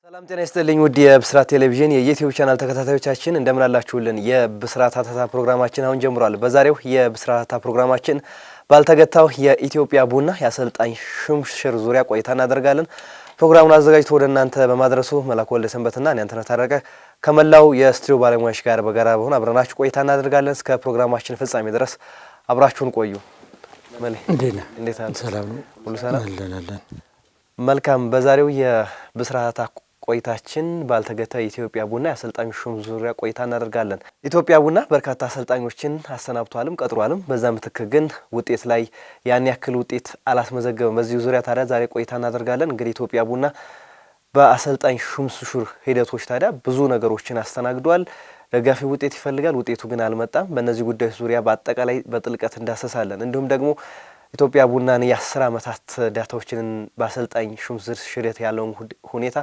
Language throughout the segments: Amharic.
ሰላም ጤና ይስጥልኝ ውድ የብስራት ቴሌቪዥን የዩቲዩብ ቻናል ተከታታዮቻችን እንደምን አላችሁልን? የብስራት አተታ ፕሮግራማችን አሁን ጀምሯል። በዛሬው የብስራት አተታ ፕሮግራማችን ባልተገታው የኢትዮጵያ ቡና የአሰልጣኝ ሹምሽር ዙሪያ ቆይታ እናደርጋለን። ፕሮግራሙን አዘጋጅቶ ወደ እናንተ በማድረሱ መላኩ ወልደ ሰንበትና እኔ አንተነህ ታረቀ ከመላው የስቱዲዮ ባለሙያዎች ጋር በጋራ በሆነ አብረናችሁ ቆይታ እናደርጋለን። እስከ ፕሮግራማችን ፍጻሜ ድረስ አብራችሁን ቆዩ። እንዴት አለ? ሰላም ነው? ሁሉ ሰላም አለን። መልካም። በዛሬው የብስራት ቆይታችን ባልተገታው የኢትዮጵያ ቡና የአሰልጣኝ ሹም ዙሪያ ቆይታ እናደርጋለን። ኢትዮጵያ ቡና በርካታ አሰልጣኞችን አሰናብቷልም ቀጥሯልም። በዛ ምትክ ግን ውጤት ላይ ያን ያክል ውጤት አላስመዘገበም። በዚህ ዙሪያ ታዲያ ዛሬ ቆይታ እናደርጋለን። እንግዲህ ኢትዮጵያ ቡና በአሰልጣኝ ሹም ሂደቶች ታዲያ ብዙ ነገሮችን አስተናግዷል። ደጋፊ ውጤት ይፈልጋል፣ ውጤቱ ግን አልመጣም። በእነዚህ ጉዳዮች ዙሪያ በአጠቃላይ በጥልቀት እንዳሰሳለን። እንዲሁም ደግሞ ኢትዮጵያ ቡናን የ10 ዓመታት ዳታዎችን በአሰልጣኝ ሹምሽር ሂደት ያለውን ሁኔታ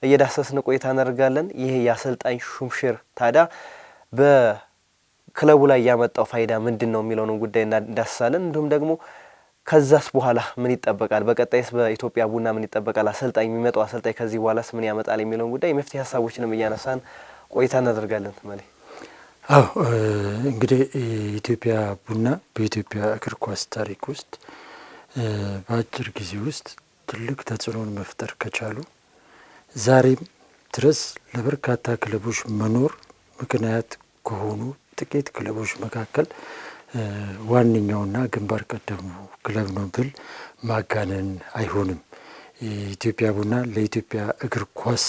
እየዳሰስን ቆይታ እናደርጋለን። ይህ የአሰልጣኝ ሹምሽር ታዲያ በክለቡ ላይ ያመጣው ፋይዳ ምንድነው የሚለውን ጉዳይ እንዳስሳለን። እንዲሁም ደግሞ ከዛስ በኋላ ምን ይጠበቃል፣ በቀጣይስ በኢትዮጵያ ቡና ምን ይጠበቃል፣ አሰልጣኝ የሚመጣው አሰልጣኝ ከዚህ በኋላስ ምን ያመጣል የሚለውን ጉዳይ መፍትሄ ሀሳቦችንም እያነሳን ቆይታ እናደርጋለን። ማለት እንግዲህ ኢትዮጵያ ቡና በኢትዮጵያ እግር ኳስ ታሪክ ውስጥ በአጭር ጊዜ ውስጥ ትልቅ ተጽዕኖን መፍጠር ከቻሉ ዛሬም ድረስ ለበርካታ ክለቦች መኖር ምክንያት ከሆኑ ጥቂት ክለቦች መካከል ዋነኛውና ግንባር ቀደሙ ክለብ ነው ብል ማጋነን አይሆንም። ኢትዮጵያ ቡና ለኢትዮጵያ እግር ኳስ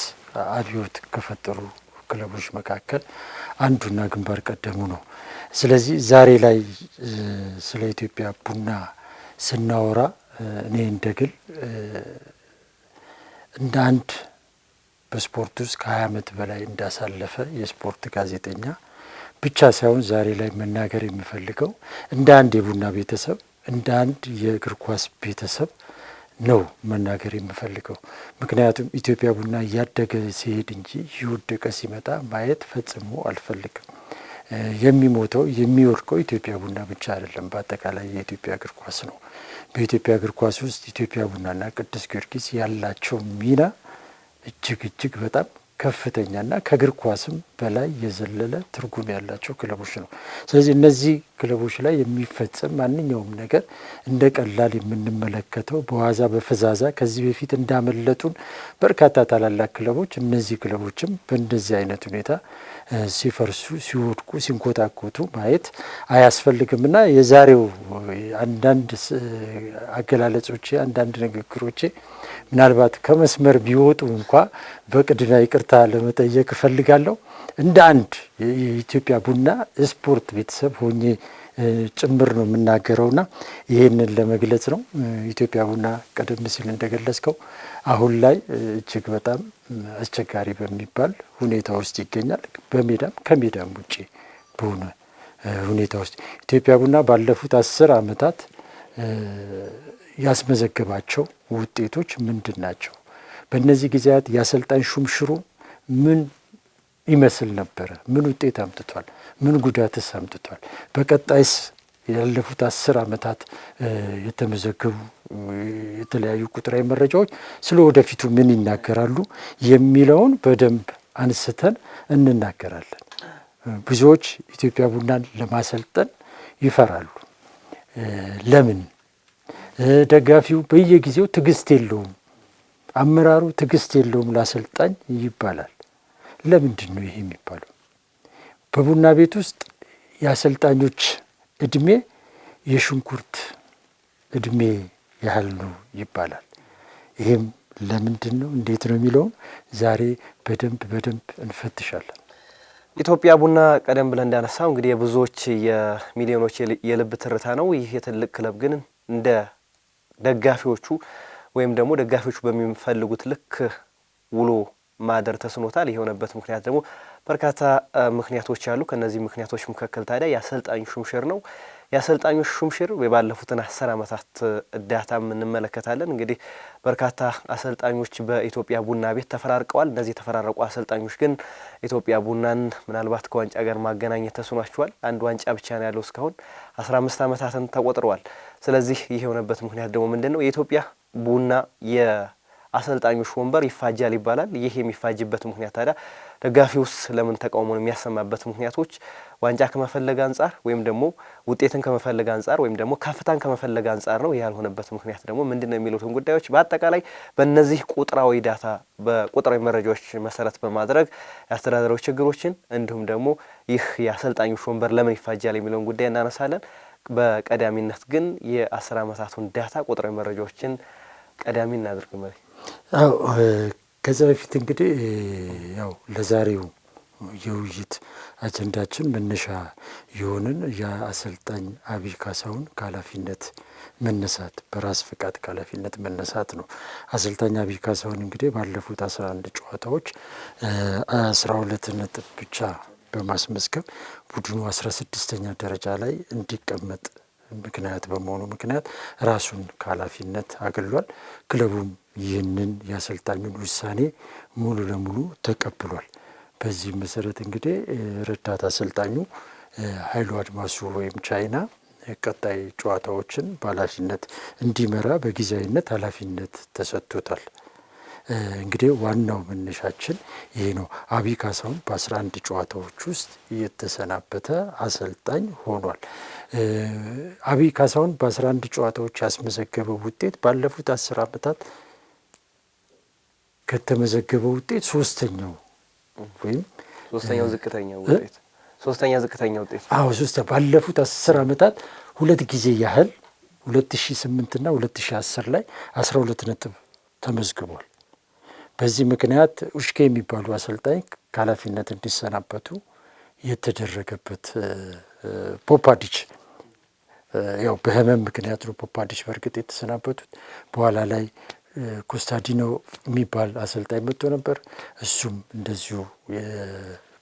አብዮት ከፈጠሩ ክለቦች መካከል አንዱና ግንባር ቀደሙ ነው። ስለዚህ ዛሬ ላይ ስለ ኢትዮጵያ ቡና ስናወራ እኔ እንደግል እንደ አንድ በስፖርት ውስጥ ከ20 ዓመት በላይ እንዳሳለፈ የስፖርት ጋዜጠኛ ብቻ ሳይሆን ዛሬ ላይ መናገር የሚፈልገው እንደ አንድ የቡና ቤተሰብ፣ እንደ አንድ የእግር ኳስ ቤተሰብ ነው መናገር የሚፈልገው። ምክንያቱም ኢትዮጵያ ቡና እያደገ ሲሄድ እንጂ እየወደቀ ሲመጣ ማየት ፈጽሞ አልፈልግም። የሚሞተው የሚወድቀው ኢትዮጵያ ቡና ብቻ አይደለም፣ በአጠቃላይ የኢትዮጵያ እግር ኳስ ነው። በኢትዮጵያ እግር ኳስ ውስጥ ኢትዮጵያ ቡናና ቅዱስ ጊዮርጊስ ያላቸው ሚና እጅግ በጣም ከፍተኛና ከእግር ኳስም በላይ የዘለለ ትርጉም ያላቸው ክለቦች ነው። ስለዚህ እነዚህ ክለቦች ላይ የሚፈጸም ማንኛውም ነገር እንደ ቀላል የምንመለከተው በዋዛ በፈዛዛ ከዚህ በፊት እንዳመለጡን በርካታ ታላላቅ ክለቦች እነዚህ ክለቦችም በእንደዚህ አይነት ሁኔታ ሲፈርሱ፣ ሲወድቁ፣ ሲንኮታኮቱ ማየት አያስፈልግምና የዛሬው አንዳንድ አገላለጾቼ አንዳንድ ንግግሮቼ ምናልባት ከመስመር ቢወጡ እንኳ በቅድሚያ ይቅርታ ለመጠየቅ እፈልጋለሁ። እንደ አንድ የኢትዮጵያ ቡና ስፖርት ቤተሰብ ሆኜ ጭምር ነው የምናገረውና ይህንን ለመግለጽ ነው። ኢትዮጵያ ቡና ቀደም ሲል እንደገለጽከው አሁን ላይ እጅግ በጣም አስቸጋሪ በሚባል ሁኔታ ውስጥ ይገኛል። በሜዳም ከሜዳም ውጪ በሆነ ሁኔታ ውስጥ ኢትዮጵያ ቡና ባለፉት 10 ዓመታት ያስመዘገባቸው ውጤቶች ምንድን ናቸው? በእነዚህ ጊዜያት የአሰልጣኝ ሹምሽሩ ምን ይመስል ነበረ? ምን ውጤት አምጥቷል? ምን ጉዳትስ አምጥቷል? በቀጣይስ ያለፉት 10 ዓመታት የተመዘገቡ የተለያዩ ቁጥራዊ መረጃዎች ስለ ወደፊቱ ምን ይናገራሉ የሚለውን በደንብ አንስተን እንናገራለን። ብዙዎች ኢትዮጵያ ቡናን ለማሰልጠን ይፈራሉ። ለምን? ደጋፊው በየጊዜው ትዕግስት የለውም፣ አመራሩ ትዕግስት የለውም ለአሰልጣኝ ይባላል። ለምንድን ነው ይሄ የሚባለው? በቡና ቤት ውስጥ የአሰልጣኞች እድሜ የሽንኩርት እድሜ ያህል ነው ይባላል። ይሄም ለምንድን ነው እንዴት ነው የሚለውን ዛሬ በደንብ እንፈትሻለን። ኢትዮጵያ ቡና ቀደም ብለን እንዳነሳው እንግዲህ የብዙዎች የሚሊዮኖች የልብ ትርታ ነው። ይህ የትልቅ ክለብ ግን እንደ ደጋፊዎቹ ወይም ደግሞ ደጋፊዎቹ በሚፈልጉት ልክ ውሎ ማደር ተስኖታል። የሆነበት ምክንያት ደግሞ በርካታ ምክንያቶች አሉ። ከነዚህ ምክንያቶች መካከል ታዲያ የአሰልጣኝ ሹምሽር ነው። የአሰልጣኞች ሹምሽር ባለፉትን 10 ዓመታት ዳታም እንመለከታለን። እንግዲህ በርካታ አሰልጣኞች በኢትዮጵያ ቡና ቤት ተፈራርቀዋል። እነዚህ የተፈራረቁ አሰልጣኞች ግን ኢትዮጵያ ቡናን ምናልባት ከዋንጫ ጋር ማገናኘት ተስኗቸዋል። አንድ ዋንጫ ብቻ ነው ያለው እስካሁን 15 ዓመታትን ተቆጥረዋል። ስለዚህ ይህ የሆነበት ምክንያት ደግሞ ምንድነው? የኢትዮጵያ ቡና አሰልጣኞች ወንበር ይፋጃል ይባላል። ይህ የሚፋጅበት ምክንያት ታዲያ ደጋፊውስ ለምን ተቃውሞን የሚያሰማበት ምክንያቶች ዋንጫ ከመፈለግ አንጻር ወይም ደግሞ ውጤትን ከመፈለግ አንጻር ወይም ደግሞ ከፍታን ከመፈለግ አንጻር ነው። ያልሆነበት ምክንያት ደግሞ ምንድነው የሚሉትን ጉዳዮች በአጠቃላይ በእነዚህ ቁጥራዊ ዳታ በቁጥራዊ መረጃዎች መሰረት በማድረግ የአስተዳደራዊ ችግሮችን እንዲሁም ደግሞ ይህ የአሰልጣኞች ወንበር ለምን ይፋጃል የሚለውን ጉዳይ እናነሳለን። በቀዳሚነት ግን የ10 ዓመታቱን ዳታ ቁጥራዊ መረጃዎችን ቀዳሚ እናድርግ። መሪ ከዛ በፊት እንግዲህ ያው ለዛሬው የውይይት አጀንዳችን መነሻ የሆንን የአሰልጣኝ አብይ ካሳሁን ከኃላፊነት መነሳት በራስ ፍቃድ ከኃላፊነት መነሳት ነው። አሰልጣኝ አብይ ካሳሁን እንግዲህ ባለፉት 11 ጨዋታዎች 12 ነጥብ ብቻ በማስመዝገብ ቡድኑ 16ኛ ደረጃ ላይ እንዲቀመጥ ምክንያት በመሆኑ ምክንያት ራሱን ከኃላፊነት አግሏል። ክለቡም ይህንን የአሰልጣኙን ውሳኔ ሙሉ ለሙሉ ተቀብሏል። በዚህ መሰረት እንግዲህ ረዳት አሰልጣኙ ኃይሉ አድማሱ ወይም ቻይና ቀጣይ ጨዋታዎችን በኃላፊነት እንዲመራ በጊዜያዊነት ኃላፊነት ተሰጥቶታል። እንግዲህ ዋናው መነሻችን ይሄ ነው። አብይ ካሳሁን በ11 ጨዋታዎች ውስጥ የተሰናበተ አሰልጣኝ ሆኗል። አብይ ካሳሁን በ11 ጨዋታዎች ያስመዘገበው ውጤት ባለፉት 10 ዓመታት ከተመዘገበው ውጤት ሶስተኛው ዝቅተኛ ውጤት ባለፉት 10 ዓመታት ሁለት ጊዜ ያህል 2008 እና 2010 ላይ 12 ነጥብ ተመዝግቧል። በዚህ ምክንያት ኡሽኬ የሚባሉ አሰልጣኝ ከኃላፊነት እንዲሰናበቱ የተደረገበት ፖፓዲች ያው በህመም ምክንያት ነው ፖፓዲች በእርግጥ የተሰናበቱት። በኋላ ላይ ኮስታዲኖ የሚባል አሰልጣኝ መጥቶ ነበር። እሱም እንደዚሁ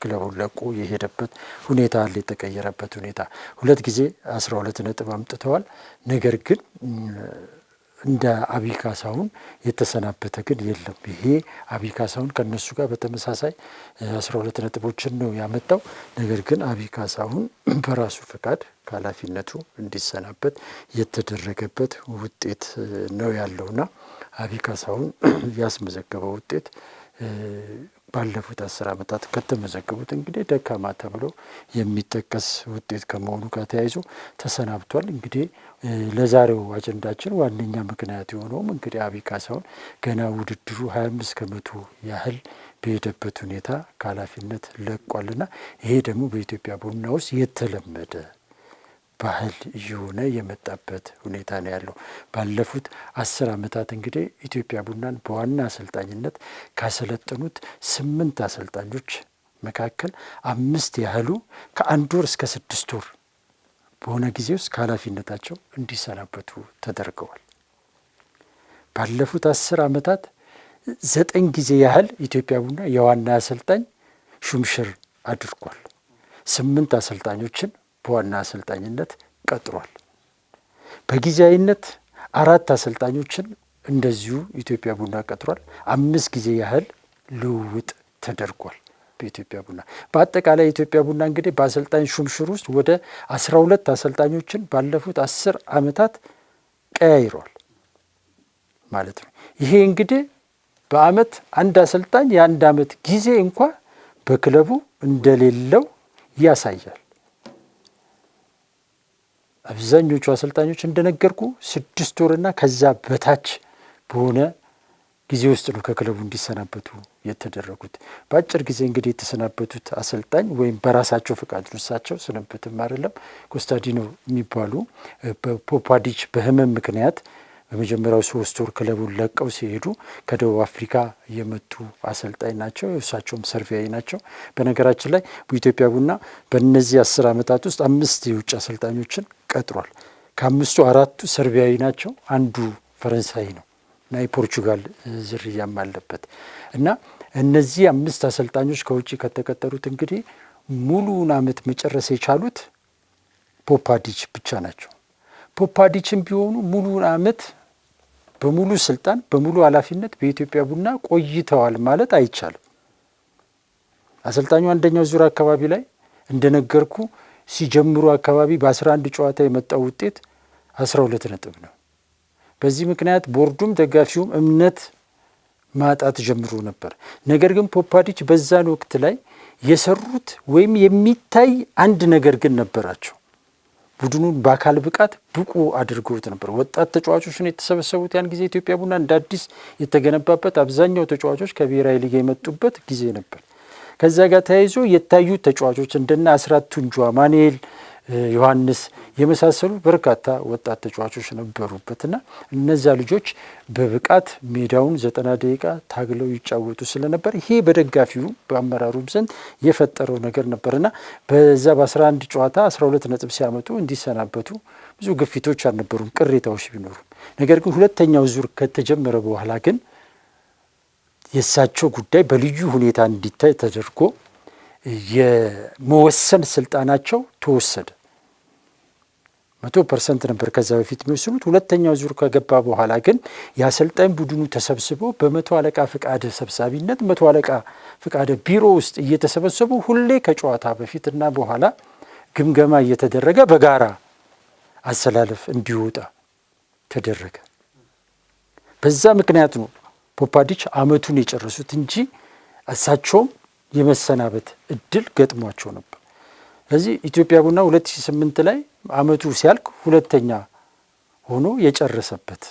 ክለቡን ለቆ የሄደበት ሁኔታ አለ። የተቀየረበት ሁኔታ ሁለት ጊዜ 12 ነጥብ አምጥተዋል። ነገር ግን እንደ አብይ ካሳሁን የተሰናበተ ግን የለም። ይሄ አብይ ካሳሁን ከነሱ ጋር በተመሳሳይ 12 ነጥቦችን ነው ያመጣው። ነገር ግን አብይ ካሳሁን በራሱ ፈቃድ ከኃላፊነቱ እንዲሰናበት የተደረገበት ውጤት ነው ያለውና አብይ ካሳሁን ያስመዘገበው ውጤት ባለፉት 10 ዓመታት ከተመዘገቡት እንግዲህ ደካማ ተብሎ የሚጠቀስ ውጤት ከመሆኑ ጋር ተያይዞ ተሰናብቷል። እንግዲህ ለዛሬው አጀንዳችን ዋነኛ ምክንያት የሆነውም እንግዲህ አብይ ካሳሁን ገና ውድድሩ 25 ከመቶ ያህል በሄደበት ሁኔታ ከኃላፊነት ለቋልና ይሄ ደግሞ በኢትዮጵያ ቡና ውስጥ የተለመደ ባህል እየሆነ የመጣበት ሁኔታ ነው ያለው። ባለፉት 10 ዓመታት እንግዲህ ኢትዮጵያ ቡናን በዋና አሰልጣኝነት ካሰለጠኑት 8 አሰልጣኞች መካከል 5 ያህሉ ከ1 ወር እስከ 6 ወር በሆነ ጊዜ ውስጥ ከኃላፊነታቸው እንዲሰናበቱ ተደርገዋል። ባለፉት 10 ዓመታት 9 ጊዜ ያህል ኢትዮጵያ ቡና የዋና አሰልጣኝ ሹምሽር አድርጓል። 8 አሰልጣኞችን በዋና አሰልጣኝነት ቀጥሯል። በጊዜያዊነት 4 አሰልጣኞችን እንደዚሁ ኢትዮጵያ ቡና ቀጥሯል። 5 ጊዜ ያህል ልውውጥ ተደርጓል በኢትዮጵያ ቡና። በአጠቃላይ ኢትዮጵያ ቡና እንግዲህ በአሰልጣኝ ሹምሽር ውስጥ ወደ 12 አሰልጣኞችን ባለፉት 10 ዓመታት ቀያይሯል ማለት ነው። ይሄ እንግዲህ በአመት አንድ አሰልጣኝ የአንድ አመት ጊዜ እንኳ በክለቡ እንደሌለው ያሳያል። አብዛኞቹ አሰልጣኞች እንደነገርኩ 6 ወርና ከዛ በታች በሆነ ጊዜ ውስጥ ነው ከክለቡ እንዲሰናበቱ የተደረጉት። በአጭር ጊዜ እንግዲህ የተሰናበቱት አሰልጣኝ ወይም በራሳቸው ፈቃድ እሳቸው ስንብትም አይደለም ኮስታዲኖ የሚባሉ በፖፓዲች በህመም ምክንያት በመጀመሪያው 3 ወር ክለቡን ለቀው ሲሄዱ ከደቡብ አፍሪካ የመጡ አሰልጣኝ ናቸው። እሳቸውም ሰርቢያዊ ናቸው። በነገራችን ላይ በኢትዮጵያ ቡና በእነዚህ 10 ዓመታት ውስጥ 5 የውጭ አሰልጣኞችን ቀጥሯል። ከ5ቱ 4ቱ ሰርቢያዊ ናቸው፣ አንዱ ፈረንሳይ ነው እና የፖርቹጋል ዝርያም አለበት እና እነዚህ 5 አሰልጣኞች ከውጭ ከተቀጠሩት እንግዲህ ሙሉውን አመት መጨረስ የቻሉት ፖፓዲች ብቻ ናቸው። ፖፓዲችም ቢሆኑ ሙሉውን አመት በሙሉ ስልጣን በሙሉ ኃላፊነት በኢትዮጵያ ቡና ቆይተዋል ማለት አይቻልም። አሰልጣኙ አንደኛው ዙር አካባቢ ላይ እንደነገርኩ ሲጀምሩ አካባቢ በ11 ጨዋታ የመጣው ውጤት 12 ነጥብ ነው። በዚህ ምክንያት ቦርዱም ደጋፊውም እምነት ማጣት ጀምሮ ነበር። ነገር ግን ፖፓዲች በዛን ወቅት ላይ የሰሩት ወይም የሚታይ አንድ ነገር ግን ነበራቸው። ቡድኑን በአካል ብቃት ብቁ አድርገውት ነበር። ወጣት ተጫዋቾችን የተሰበሰቡት ያን ጊዜ ኢትዮጵያ ቡና እንደ አዲስ የተገነባበት፣ አብዛኛው ተጫዋቾች ከብሔራዊ ሊግ የመጡበት ጊዜ ነበር። ከዛ ጋር ተያይዞ የታዩ ተጫዋቾች እንደነ አስራት ቱንጆ፣ ማኑኤል ዮሐንስ የመሳሰሉ በርካታ ወጣት ተጫዋቾች ነበሩበትና እነዛ ልጆች በብቃት ሜዳውን 90 ደቂቃ ታግለው ይጫወቱ ስለነበር ይሄ በደጋፊው በአመራሩም ዘንድ የፈጠረው ነገር ነበርና በዛ በ11 ጨዋታ 12 ነጥብ ሲያመጡ እንዲሰናበቱ ብዙ ግፊቶች አልነበሩም፣ ቅሬታዎች ቢኖሩም። ነገር ግን ሁለተኛው ዙር ከተጀመረ በኋላ ግን የእሳቸው ጉዳይ በልዩ ሁኔታ እንዲታይ ተደርጎ የመወሰን ስልጣናቸው ተወሰደ። 100% ነበር ከዛ በፊት የሚወስኑት። ሁለተኛው ዙር ከገባ በኋላ ግን የአሰልጣኝ ቡድኑ ተሰብስቦ በመቶ አለቃ ፍቃደ ሰብሳቢነት መቶ አለቃ ፍቃደ ቢሮ ውስጥ እየተሰበሰቡ ሁሌ ከጨዋታ በፊትና በኋላ ግምገማ እየተደረገ በጋራ አሰላለፍ እንዲወጣ ተደረገ። በዛ ምክንያት ነው ፖፓዲች አመቱን የጨረሱት እንጂ እሳቸውም የመሰናበት እድል ገጥሟቸው ነበር። ስለዚህ ኢትዮጵያ ቡና 2008 ላይ አመቱ ሲያልቅ ሁለተኛ ሆኖ የጨረሰበት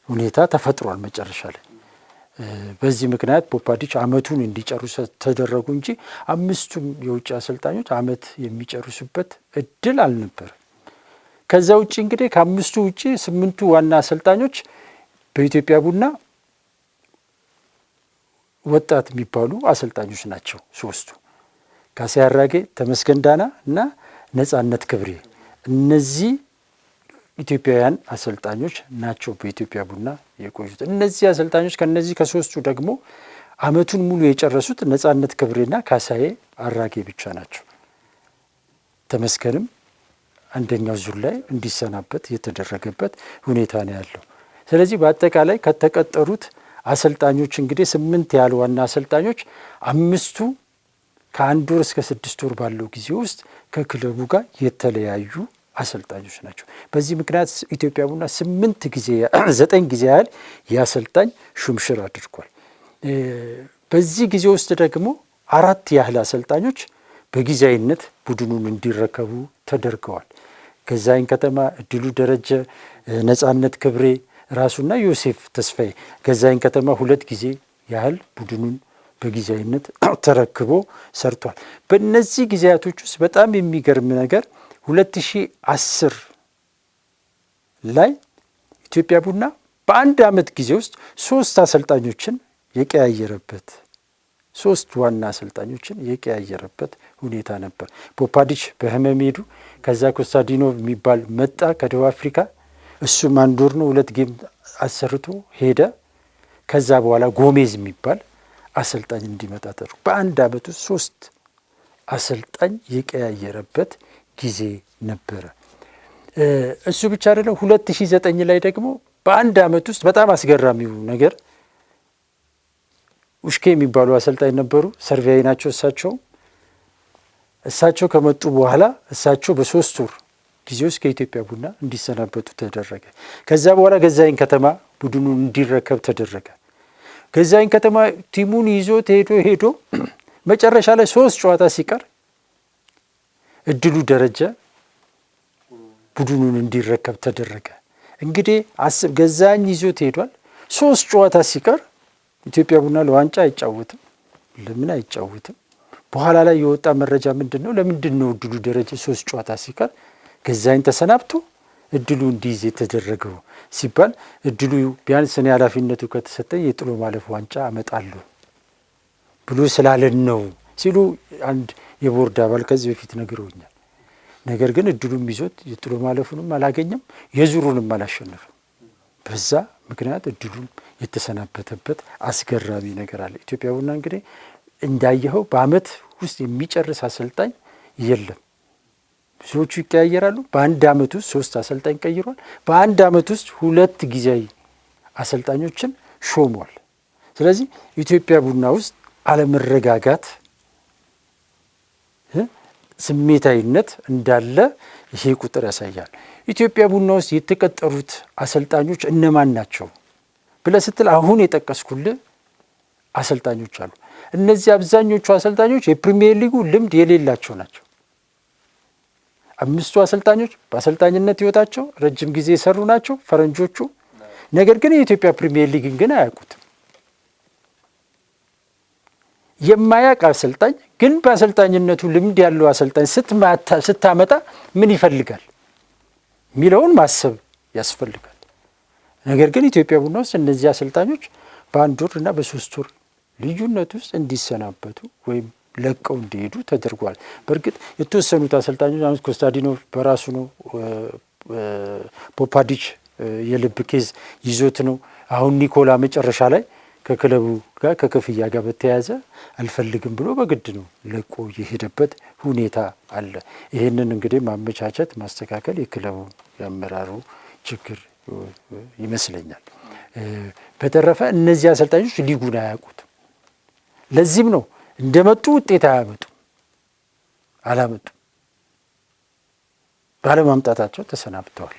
ሁኔታ ተፈጥሯል መጨረሻ ላይ። በዚህ ምክንያት ፖፓዲች አመቱን እንዲጨርሱ ተደረጉ እንጂ አምስቱም የውጭ አሰልጣኞች አመት የሚጨርሱበት እድል አልነበረም። ከዛ ውጭ እንግዲህ ከአምስቱ ውጭ 8ቱ ዋና አሰልጣኞች በኢትዮጵያ ቡና ወጣት የሚባሉ አሰልጣኞች ናቸው። ሶስቱ ካሳዬ አራጌ፣ ተመስገን ዳና እና ነጻነት ክብሬ፣ እነዚህ ኢትዮጵያውያን አሰልጣኞች ናቸው በኢትዮጵያ ቡና የቆዩት። እነዚህ አሰልጣኞች ከነዚህ ከሶስቱ ደግሞ አመቱን ሙሉ የጨረሱት ነጻነት ክብሬና ካሳዬ አራጌ ብቻ ናቸው። ተመስገንም አንደኛው ዙር ላይ እንዲሰናበት የተደረገበት ሁኔታ ነው ያለው። ስለዚህ በአጠቃላይ ከተቀጠሩት አሰልጣኞች እንግዲህ 8 ያህል ዋና አሰልጣኞች 5ቱ ከ1 ወር እስከ 6 ወር ባለው ጊዜ ውስጥ ከክለቡ ጋር የተለያዩ አሰልጣኞች ናቸው። በዚህ ምክንያት ኢትዮጵያ ቡና 9 ጊዜ ያህል የአሰልጣኝ ሹምሽር አድርጓል። በዚህ ጊዜ ውስጥ ደግሞ 4 ያህል አሰልጣኞች በጊዜያዊነት ቡድኑን እንዲረከቡ ተደርገዋል። ገዛኸኝ ከተማ፣ እድሉ ደረጀ፣ ነጻነት ክብሬ ራሱና ዮሴፍ ተስፋዬ። ገዛኸኝ ከተማ 2 ጊዜ ያህል ቡድኑን በጊዜያዊነት ተረክቦ ሰርቷል። በእነዚህ ጊዜያቶች ውስጥ በጣም የሚገርም ነገር 2010 ላይ ኢትዮጵያ ቡና በአንድ አመት ጊዜ ውስጥ 3 አሰልጣኞችን የቀያየረበት 3 ዋና አሰልጣኞችን የቀያየረበት ሁኔታ ነበር። ፖፓዲች በህመም ሄዱ። ከዛ ኮስታዲኖቭ የሚባል መጣ ከደቡብ አፍሪካ። እሱም 1 ወር ነው 2 ጌም አሰርቶ ሄደ። ከዛ በኋላ ጎሜዝ የሚባል አሰልጣኝ እንዲመጣ ተደረገ። በአንድ አመት ውስጥ 3 አሰልጣኝ የቀያየረበት ጊዜ ነበረ። እሱ ብቻ አይደለም። 2009 ላይ ደግሞ በአንድ አመት ውስጥ በጣም አስገራሚው ነገር ውሽኬ የሚባሉ አሰልጣኝ ነበሩ። ሰርቪያዊ ናቸው። እሳቸው ከመጡ በኋላ እሳቸው በ3 ወር ጊዜ ውስጥ ከኢትዮጵያ ቡና እንዲሰናበቱ ተደረገ። ከዛ በኋላ ገዛኸኝ ከተማ ቡድኑን እንዲረከብ ተደረገ። ገዛኸኝ ከተማ ቲሙን ይዞት ሄዶ መጨረሻ ላይ 3 ጨዋታ ሲቀር እድሉ ደረጀ ቡድኑን እንዲረከብ ተደረገ። እንግዲህ ገዛኸኝ ይዞት ሄዷል። 3 ጨዋታ ሲቀር ኢትዮጵያ ቡና ለዋንጫ አይጫወትም። ለምን አይጫወትም? በኋላ ላይ የወጣ መረጃ ምንድን ነው? ለምንድን ነው እድሉ ደረጀ 3 ጨዋታ ሲቀር ገዛኸኝ ተሰናብቶ እድሉ እንዲይዝ የተደረገው ሲባል እድሉ ቢያንስ እኔ ኃላፊነቱ ከተሰጠኝ የጥሎ ማለፍ ዋንጫ አመጣለሁ ብሎ ስላለን ነው ሲሉ አንድ የቦርድ አባል ከዚህ በፊት ነግረውኛል። ነገር ግን እድሉም ይዞት የጥሎ ማለፉንም አላገኘም፣ የዙሩንም አላሸነፈም። በዛ ምክንያት እድሉም የተሰናበተበት አስገራሚ ነገር አለ። ኢትዮጵያ ቡና እንግዲህ እንዳየኸው በአመት ውስጥ የሚጨርስ አሰልጣኝ የለም። ብዙዎቹ ይቀያየራሉ። በአንድ አመት ውስጥ 3 አሰልጣኝ ቀይሯል። በአንድ አመት ውስጥ 2 ጊዜያዊ አሰልጣኞችን ሾሟል። ስለዚህ ኢትዮጵያ ቡና ውስጥ አለመረጋጋት፣ ስሜታዊነት እንዳለ ይሄ ቁጥር ያሳያል። ኢትዮጵያ ቡና ውስጥ የተቀጠሩት አሰልጣኞች እነማን ናቸው ብለህ ስትል አሁን የጠቀስኩልህ አሰልጣኞች አሉ። እነዚህ አብዛኞቹ አሰልጣኞች የፕሪሚየር ሊጉ ልምድ የሌላቸው ናቸው። 5ቱ አሰልጣኞች በአሰልጣኝነት ህይወታቸው ረጅም ጊዜ የሰሩ ናቸው ፈረንጆቹ። ነገር ግን የኢትዮጵያ ፕሪሚየር ሊግን ግን አያውቁትም። የማያውቅ አሰልጣኝ ግን በአሰልጣኝነቱ ልምድ ያለው አሰልጣኝ ስታመጣ ምን ይፈልጋል የሚለውን ማሰብ ያስፈልጋል። ነገር ግን ኢትዮጵያ ቡና ውስጥ እነዚህ አሰልጣኞች በ1 ወር እና በ3 ወር ልዩነት ውስጥ እንዲሰናበቱ ወይም ለቀው እንዲሄዱ ተደርጓል። በእርግጥ የተወሰኑት አሰልጣኞች አሁን ኮስታዲኖቭ በራሱ ነው፣ ፖፓዲች የልብ ኬዝ ይዞት ነው። አሁን ኒኮላ መጨረሻ ላይ ከክለቡ ጋር ከክፍያ ጋር በተያያዘ አልፈልግም ብሎ በግድ ነው ለቆ የሄደበት ሁኔታ አለ። ይህንን እንግዲህ ማመቻቸት ማስተካከል የክለቡ ያመራሩ ችግር ይመስለኛል። በተረፈ እነዚህ አሰልጣኞች ሊጉን አያውቁትም። ለዚህም ነው እንደመጡ ውጤት አላመጡም፣ ባለማምጣታቸው ተሰናብተዋል።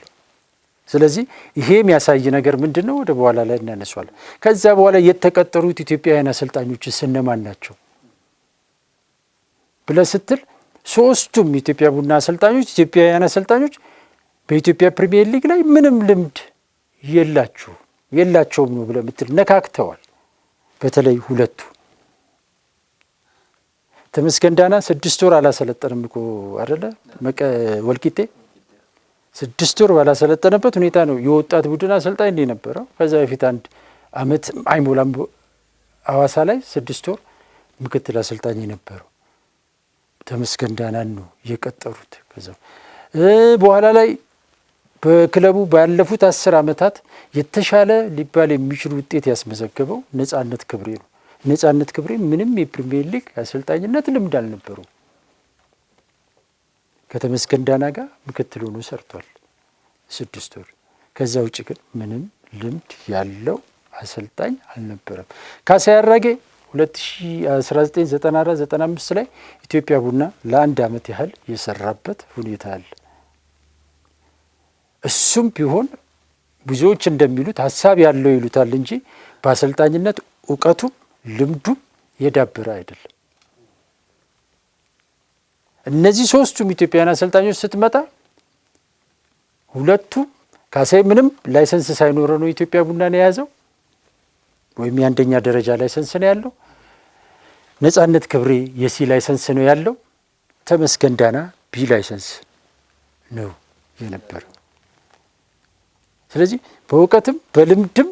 ስለዚህ ይሄ የሚያሳይ ነገር ምንድን ነው? ወደ በኋላ ላይ እናነሷለን። ከዛ በኋላ የተቀጠሩት ኢትዮጵያውያን አሰልጣኞች እነማን ናቸው ብለህ ስትል 3ቱም ኢትዮጵያ ቡና አሰልጣኞች ኢትዮጵያውያን አሰልጣኞች በኢትዮጵያ ፕሪሚየር ሊግ ላይ ምንም ልምድ የላቸውም ነው ብለህ ምትል ነካክተዋል። በተለይ 2ቱ ተመስገን ዳና 6 ወር አላሰለጠንም እኮ አይደለ? ወልቂጤ 6 ወር ባላሰለጠነበት ሁኔታ ነው የወጣት ቡድን አሰልጣኝ የነበረው። ከዛ በፊት 1 ዓመት አይሞላም ሐዋሳ ላይ 6 ወር ምክትል አሰልጣኝ የነበረው ተመስገን ዳናን ነው የቀጠሩት። ከዛ በኋላ ላይ በክለቡ ባለፉት 10 ዓመታት የተሻለ ሊባል የሚችል ውጤት ያስመዘገበው ነጻነት ክብሬ ነው። ነጻነት ክብሬ ምንም የፕሪሚየር ሊግ አሰልጣኝነት ልምድ አልነበረው። ከተመስገን ዳና ጋር ምክትል ሆኖ ሰርቷል 6 ወር። ከዛ ውጭ ግን ምንም ልምድ ያለው አሰልጣኝ አልነበረም። ካሳዬ አራጌ 1994-95 ላይ ኢትዮጵያ ቡና ለ1 ዓመት ያህል የሰራበት ሁኔታ አለ። እሱም ቢሆን ብዙዎች እንደሚሉት ሀሳብ ያለው ይሉታል እንጂ በአሰልጣኝነት እውቀቱም ልምዱም የዳበረ አይደለም። እነዚህ 3ቱም ኢትዮጵያውያን አሰልጣኞች ስትመጣ 2ቱ ካሳዬ ምንም ላይሰንስ ሳይኖረው ነው ኢትዮጵያ ቡናን የያዘው ወይም የ1ኛ ደረጃ ላይሰንስ ነው ያለው። ነጻነት ክብሬ የሲ ላይሰንስ ነው ያለው። ተመስገን ዳና ቢ ላይሰንስ ነው የነበረው። ስለዚህ በእውቀትም በልምድም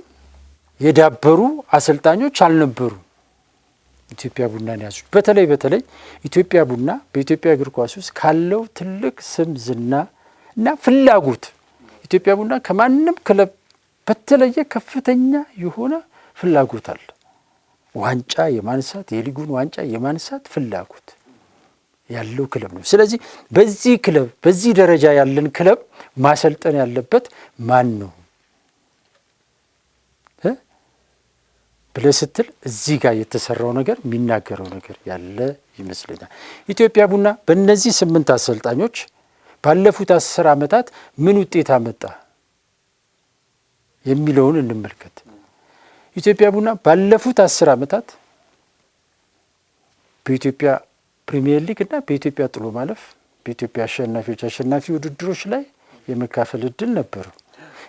የዳበሩ አሰልጣኞች አልነበሩ ኢትዮጵያ ቡናን ያዙ። በተለይ ኢትዮጵያ ቡና በኢትዮጵያ እግር ኳስ ውስጥ ካለው ትልቅ ስም ዝና እና ፍላጎት ኢትዮጵያ ቡና ከማንም ክለብ በተለየ ከፍተኛ የሆነ ፍላጎት አለ። ዋንጫ የማንሳት የሊጉን ዋንጫ የማንሳት ፍላጎት ያለው ክለብ ነው። ስለዚህ በዚህ ክለብ በዚህ ደረጃ ያለን ክለብ ማሰልጠን ያለበት ማን ነው ብለህ ስትል እዚህ ጋር የተሰራው ነገር የሚናገረው ነገር ያለ ይመስለኛል። ኢትዮጵያ ቡና በእነዚህ 8 አሰልጣኞች ባለፉት 10 ዓመታት ምን ውጤት አመጣ የሚለውን እንመልከት። ኢትዮጵያ ቡና ባለፉት 10 ዓመታት በኢትዮጵያ ፕሪሚየር ሊግ እና በኢትዮጵያ ጥሎ ማለፍ በኢትዮጵያ አሸናፊ ውድድሮች ላይ የመካፈል እድል ነበረው።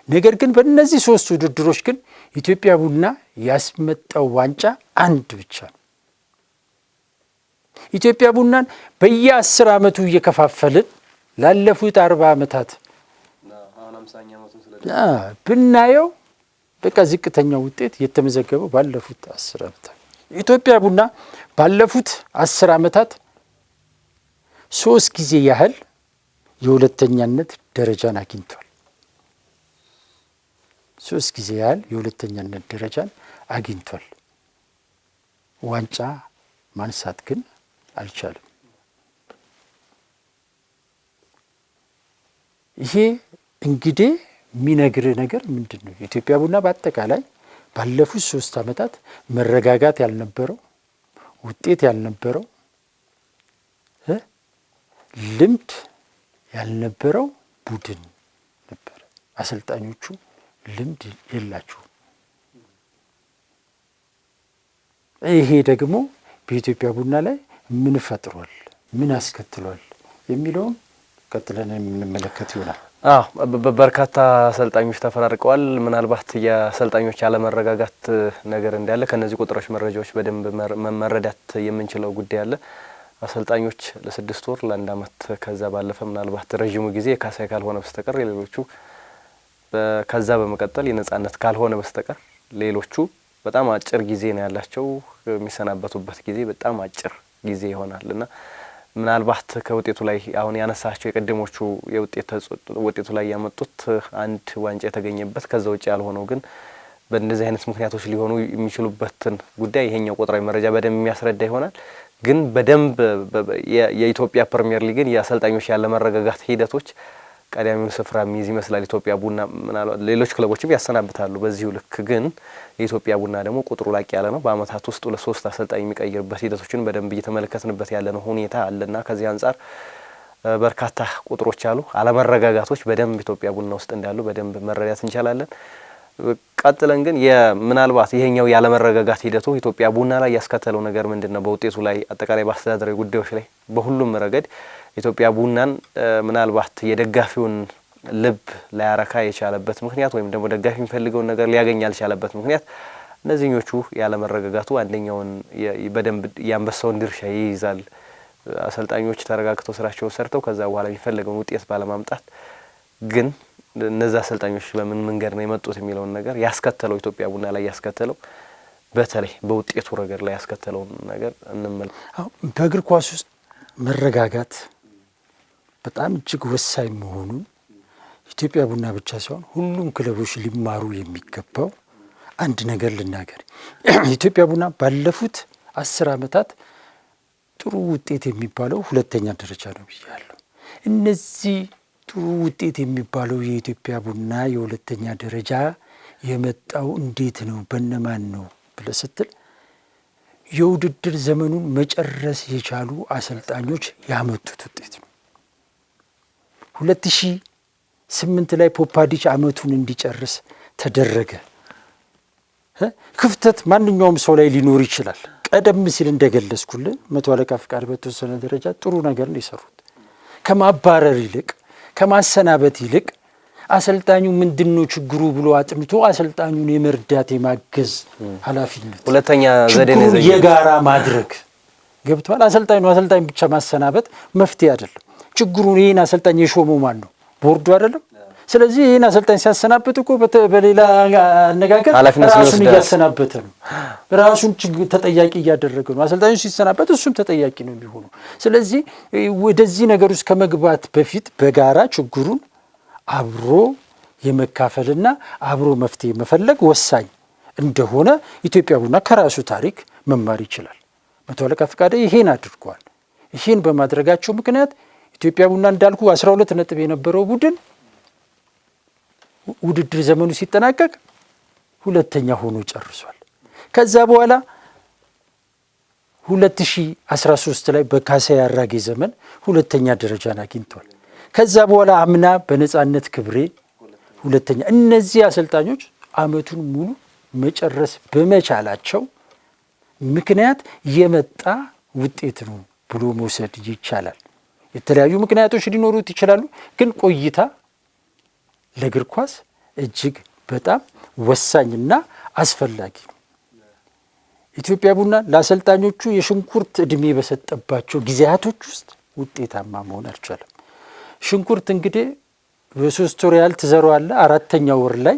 ነገር ግን በእነዚህ 3 ውድድሮች ግን ኢትዮጵያ ቡና ያስመጣው ዋንጫ 1 ብቻ ነው። ኢትዮጵያ ቡናን በየ10 ዓመቱ እየከፋፈልን ላለፉት 40 ዓመታት ብናየው በቃ ዝቅተኛው ውጤት የተመዘገበው ባለፉት 10 ዓመታት። ኢትዮጵያ ቡና ባለፉት 10 ዓመታት 3 ጊዜ ያህል የሁለተኛነት ደረጃን አግኝቷል። 3 ጊዜ ያህል የሁለተኛነት ደረጃን አግኝቷል። ዋንጫ ማንሳት ግን አልቻለም። ይሄ እንግዲህ የሚነግርህ ነገር ምንድን ነው? ኢትዮጵያ ቡና በአጠቃላይ ባለፉት 3 ዓመታት መረጋጋት ያልነበረው ውጤት ያልነበረው ልምድ ያልነበረው ቡድን ነበር። አሰልጣኞቹ ልምድ የላቸውም። ይሄ ደግሞ በኢትዮጵያ ቡና ላይ ምን ፈጥሯል፣ ምን አስከትሏል የሚለውም ቀጥለን የምንመለከት ይሆናል። በርካታ አሰልጣኞች ተፈራርቀዋል። ምናልባት የአሰልጣኞች ያለመረጋጋት ነገር እንዳለ ከነዚህ ቁጥሮች መረጃዎች በደንብ መረዳት የምንችለው ጉዳይ አለ። አሰልጣኞች ለ6 ወር ለ1 ዓመት ከዛ ባለፈ ምናልባት ረጅሙ ጊዜ የካሳይ ካልሆነ በስተቀር ሌሎቹ ከዛ በመቀጠል የነጻነት ካልሆነ በስተቀር ሌሎቹ በጣም አጭር ጊዜ ነው ያላቸው። የሚሰናበቱበት ጊዜ በጣም አጭር ጊዜ ይሆናልና ምናልባት ከውጤቱ ላይ አሁን ያነሳቸው የቀደሞቹ ውጤቱ ላይ ያመጡት አንድ ዋንጫ የተገኘበት ከዛ ውጭ ያልሆነው ግን በእንደዚህ አይነት ምክንያቶች ሊሆኑ የሚችሉበትን ጉዳይ ይሄኛው ቁጥራዊ መረጃ በደንብ የሚያስረዳ ይሆናል። ግን በደንብ የኢትዮጵያ ፕሪሚየር ሊግን የአሰልጣኞች ያለመረጋጋት ሂደቶች ቀዳሚውን ስፍራ የሚይዝ ይመስላል። ኢትዮጵያ ቡና ምናልባት ሌሎች ክለቦችም ያሰናብታሉ በዚሁ ልክ፣ ግን የኢትዮጵያ ቡና ደግሞ ቁጥሩ ላቅ ያለ ነው። በአመታት ውስጥ 2-3 አሰልጣኝ የሚቀይርበት ሂደቶችን በደንብ እየተመለከትንበት ያለነው ሁኔታ አለና ከዚህ አንጻር በርካታ ቁጥሮች አሉ፣ አለመረጋጋቶች በደንብ ኢትዮጵያ ቡና ውስጥ እንዳሉ በደንብ መረዳት እንችላለን። ቀጥለን ግን ምናልባት ይሄኛው ያለመረጋጋት ሂደቱ ኢትዮጵያ ቡና ላይ ያስከተለው ነገር ምንድነው? በውጤቱ ላይ አጠቃላይ በአስተዳደራዊ ጉዳዮች ላይ በሁሉም ረገድ ኢትዮጵያ ቡናን ምናልባት የደጋፊውን ልብ ላያረካ የቻለበት ምክንያት ወይም ደግሞ ደጋፊ የሚፈልገውን ነገር ሊያገኝ ያልቻለበት ምክንያት እነዚህኞቹ ያለመረጋጋቱ አንደኛውን በደንብ የአንበሳውን ድርሻ ይይዛል። አሰልጣኞች ተረጋግተው ስራቸውን ሰርተው ከዛ በኋላ የሚፈልገውን ውጤት ባለማምጣት ግን እነዛ አሰልጣኞች በምን መንገድ ነው የመጡት የሚለውን ነገር ያስከተለው ኢትዮጵያ ቡና ላይ ያስከተለው በተለይ በውጤቱ ረገድ ላይ ያስከተለው ነገር እንመልከት። በእግር ኳስ ውስጥ መረጋጋት በጣም እጅግ ወሳኝ መሆኑን ኢትዮጵያ ቡና ብቻ ሳይሆን ሁሉም ክለቦች ሊማሩ የሚገባው አንድ ነገር ልናገር። ኢትዮጵያ ቡና ባለፉት 10 ዓመታት ጥሩ ውጤት የሚባለው 2ኛ ደረጃ ነው ብያለሁ። እነዚህ ጥሩ ውጤት የሚባለው የኢትዮጵያ ቡና የ2ኛ ደረጃ የመጣው እንዴት ነው በነማን ነው ብለህ ስትል የውድድር ዘመኑን መጨረስ የቻሉ አሰልጣኞች ያመጡት ውጤት ነው። 2008 ላይ ፖፓዲች አመቱን እንዲጨርስ ተደረገ። ክፍተት ማንኛውም ሰው ላይ ሊኖር ይችላል። ቀደም ሲል እንደገለጽኩልን 100 አለቃ ፍቃድ በተወሰነ ደረጃ ጥሩ ነገር ነው የሰሩት። ከማባረር ይልቅ ከማሰናበት ይልቅ አሰልጣኙ ምንድነው ችግሩ ብሎ አጥንቶ አሰልጣኙን የመርዳት የማገዝ ኃላፊነት፣ ሁለተኛ ዘዴ ነው የጋራ ማድረግ ገብቷል። አሰልጣኝ ብቻ ማሰናበት መፍትሄ አይደለም። ችግሩን ይሄን አሰልጣኝ የሾመው ማን ነው? ቦርዱ አይደለም። ስለዚህ ይሄን አሰልጣኝ ሲያሰናበት እኮ በሌላ አነጋገር ራሱን እያሰናበተ ነው። ራሱን ተጠያቂ እያደረገ ነው። አሰልጣኙ ሲሰናበት እሱም ተጠያቂ ነው የሚሆነው። ስለዚህ ወደዚህ ነገር ውስጥ ከመግባት በፊት በጋራ ችግሩን አብሮ የመካፈልና አብሮ መፍትሄ መፈለግ ወሳኝ እንደሆነ ኢትዮጵያ ቡና ከራሱ ታሪክ መማር ይችላል። 100 አለቃ ፍቃደ ይሄን አድርጓል። ይሄን በማድረጋቸው ምክንያት ኢትዮጵያ ቡና እንዳልኩ 12 ነጥብ የነበረው ቡድን ውድድር ዘመኑ ሲጠናቀቅ 2ኛ ሆኖ ጨርሷል። ከዛ በኋላ 2013 ላይ በካሳይ አራጌ ዘመን 2ኛ ደረጃን አግኝቷል። ከዛ በኋላ አምና በነጻነት ክብሬ 2ኛ። እነዚህ አሰልጣኞች አመቱን ሙሉ መጨረስ በመቻላቸው ምክንያት የመጣ ውጤት ነው ብሎ መውሰድ ይቻላል። የተለያዩ ምክንያቶች ሊኖሩት ይችላሉ፣ ግን ቆይታ ለእግር ኳስ እጅግ በጣም ወሳኝና አስፈላጊ ነው። ኢትዮጵያ ቡና ለአሰልጣኞቹ የሽንኩርት እድሜ በሰጠባቸው ጊዜያቶች ውስጥ ውጤታማ መሆን አልቻለም። ሽንኩርት እንግዲህ በ3 ወር ያህል ትዘራዋለህ፣ 4ኛው ወር ላይ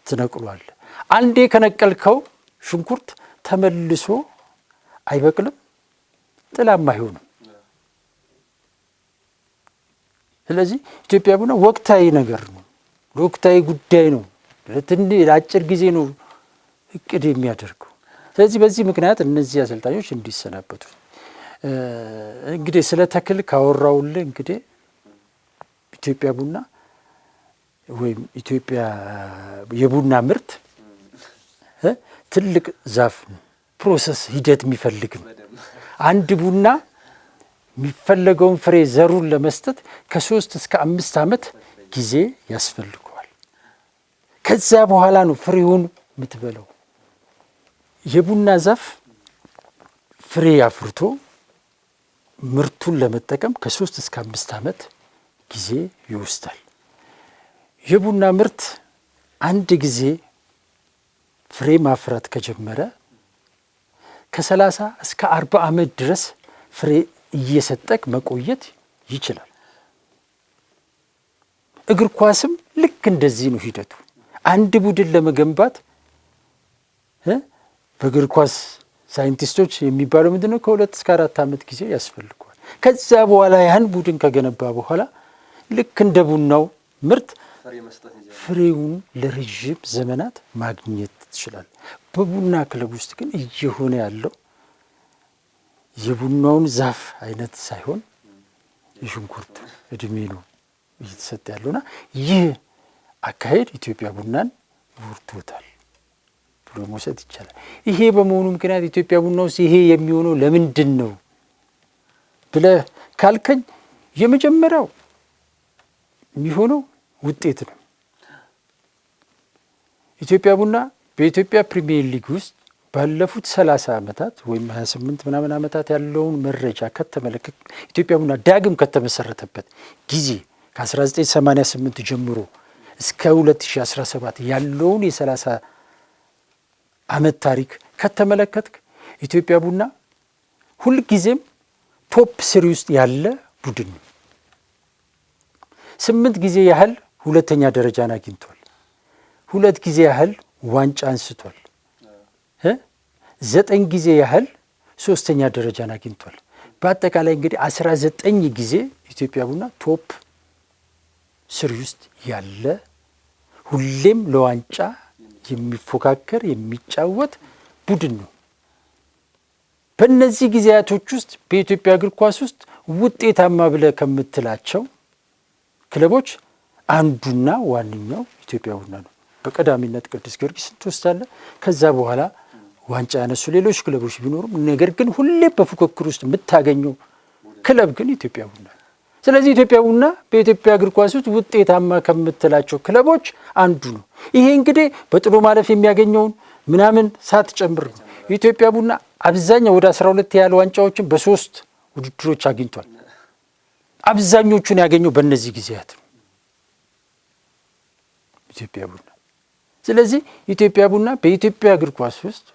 ትነቅሏለህ። አንዴ ከነቀልከው ሽንኩርት ተመልሶ አይበቅልም፣ ጥላም አይሆንም። ስለዚህ ኢትዮጵያ ቡና ወቅታዊ ነገር ነው፣ ለወቅታዊ ጉዳይ ነው፣ ለአጭር ጊዜ ነው እቅድ የሚያደርገው። ስለዚህ በዚህ ምክንያት እነዚህ አሰልጣኞች እንዲሰናበቱ እንግዲህ ስለ ተክል ካወራውልህ እንግዲህ ኢትዮጵያ ቡና ወይም ኢትዮጵያ የቡና ምርት ትልቅ ዛፍ ፕሮሰስ ሂደት የሚፈልግ ነው። አንድ ቡና የሚፈለገውን ፍሬ ዘሩን ለመስጠት ከ3 እስከ 5 ዓመት ጊዜ ያስፈልገዋል። ከዛ በኋላ ነው ፍሬውን የምትበለው። የቡና ዛፍ ፍሬ አፍርቶ ምርቱን ለመጠቀም ከ3 እስከ 5 ዓመት ጊዜ ይወስዳል። የቡና ምርት አንድ ጊዜ ፍሬ ማፍራት ከጀመረ ከ30 እስከ 40 ዓመት ድረስ ፍሬ እየሰጠቅ መቆየት ይችላል። እግር ኳስም ልክ እንደዚህ ነው ሂደቱ። አንድ ቡድን ለመገንባት በእግር ኳስ ሳይንቲስቶች የሚባለው ምንድነው? ከ2 እስከ 4 ዓመት ጊዜ ያስፈልገዋል። ከዛ በኋላ ያን ቡድን ከገነባ በኋላ ልክ እንደ ቡናው ምርት ፍሬውን ለረጅም ዘመናት ማግኘት ትችላል። በቡና ክለብ ውስጥ ግን እየሆነ ያለው የቡናውን ዛፍ አይነት ሳይሆን የሽንኩርት እድሜ ነው እየተሰጠ ያለውና ይህ አካሄድ ኢትዮጵያ ቡናን ወርቶታል ብሎ መውሰድ ይቻላል። ይሄ በመሆኑ ምክንያት ኢትዮጵያ ቡና ውስጥ ይሄ የሚሆነው ለምንድን ነው ብለህ ካልከኝ የመጀመሪያው የሚሆነው ውጤት ነው። ኢትዮጵያ ቡና በኢትዮጵያ ፕሪሚየር ሊግ ውስጥ ባለፉት 30 ዓመታት ወይም 28 ምናምን ዓመታት ያለውን መረጃ ከተመለከት ኢትዮጵያ ቡና ዳግም ከተመሰረተበት ጊዜ ከ1988 ጀምሮ እስከ 2017 ያለውን የ30 ዓመት ታሪክ ከተመለከትክ ኢትዮጵያ ቡና ሁልጊዜም ቶፕ 3 ውስጥ ያለ ቡድን ነው። 8 ጊዜ ያህል ሁለተኛ ደረጃን አግኝቷል። 2 ጊዜ ያህል ዋንጫ አንስቷል። 9 ጊዜ ያህል 3ኛ ደረጃን አግኝቷል። በአጠቃላይ እንግዲህ 19 ጊዜ ኢትዮጵያ ቡና ቶፕ 3 ውስጥ ያለ ሁሌም ለዋንጫ የሚፎካከር የሚጫወት ቡድን ነው። በእነዚህ ጊዜያቶች ውስጥ በኢትዮጵያ እግር ኳስ ውስጥ ውጤታማ ብለህ ከምትላቸው ክለቦች አንዱና ዋነኛው ኢትዮጵያ ቡና ነው። በቀዳሚነት ቅዱስ ጊዮርጊስን ትወስዳለህ። ከዛ በኋላ ዋንጫ ያነሱ ሌሎች ክለቦች ቢኖሩም ነገር ግን ሁሌ በፉክክር ውስጥ የምታገኘው ክለብ ግን ኢትዮጵያ ቡና ነው። ስለዚህ ኢትዮጵያ ቡና በኢትዮጵያ እግር ኳስ ውስጥ ውጤታማ ከምትላቸው ክለቦች አንዱ ነው። ይሄ እንግዲህ በጥሎ ማለፍ የሚያገኘውን ምናምን ሳትጨምር ነው። ኢትዮጵያ ቡና አብዛኛው ወደ 12 ያህል ዋንጫዎችን በ3 ውድድሮች አግኝቷል። አብዛኞቹን ያገኘው በእነዚህ ጊዜያት ነው ኢትዮጵያ ቡና። ስለዚህ ኢትዮጵያ ቡና በኢትዮጵያ እግር ኳስ ውስጥ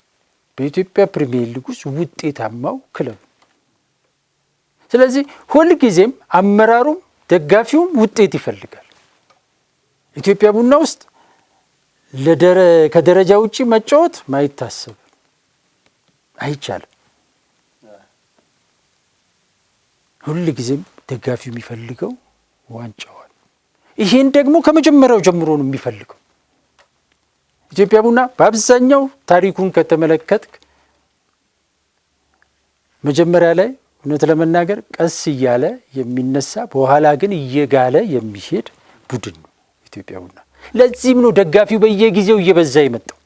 በኢትዮጵያ ፕሪሚየር ሊግ ውስጥ ውጤታማው ክለብ። ስለዚህ ሁልጊዜም አመራሩም ደጋፊውም ውጤት ይፈልጋል። ኢትዮጵያ ቡና ውስጥ ከደረጃ ውጪ መጫወት ማይታሰብ አይቻልም። ሁልጊዜም ደጋፊው የሚፈልገው ዋንጫዋል። ይሄን ደግሞ ከመጀመሪያው ጀምሮ ነው የሚፈልገው። ኢትዮጵያ ቡና በአብዛኛው ታሪኩን ከተመለከትክ መጀመሪያ ላይ እውነት ለመናገር ቀስ እያለ የሚነሳ በኋላ ግን እየጋለ የሚሄድ ቡድን ነው ኢትዮጵያ ቡና። ለዚህም ነው ደጋፊው በየጊዜው እየበዛ የመጣው።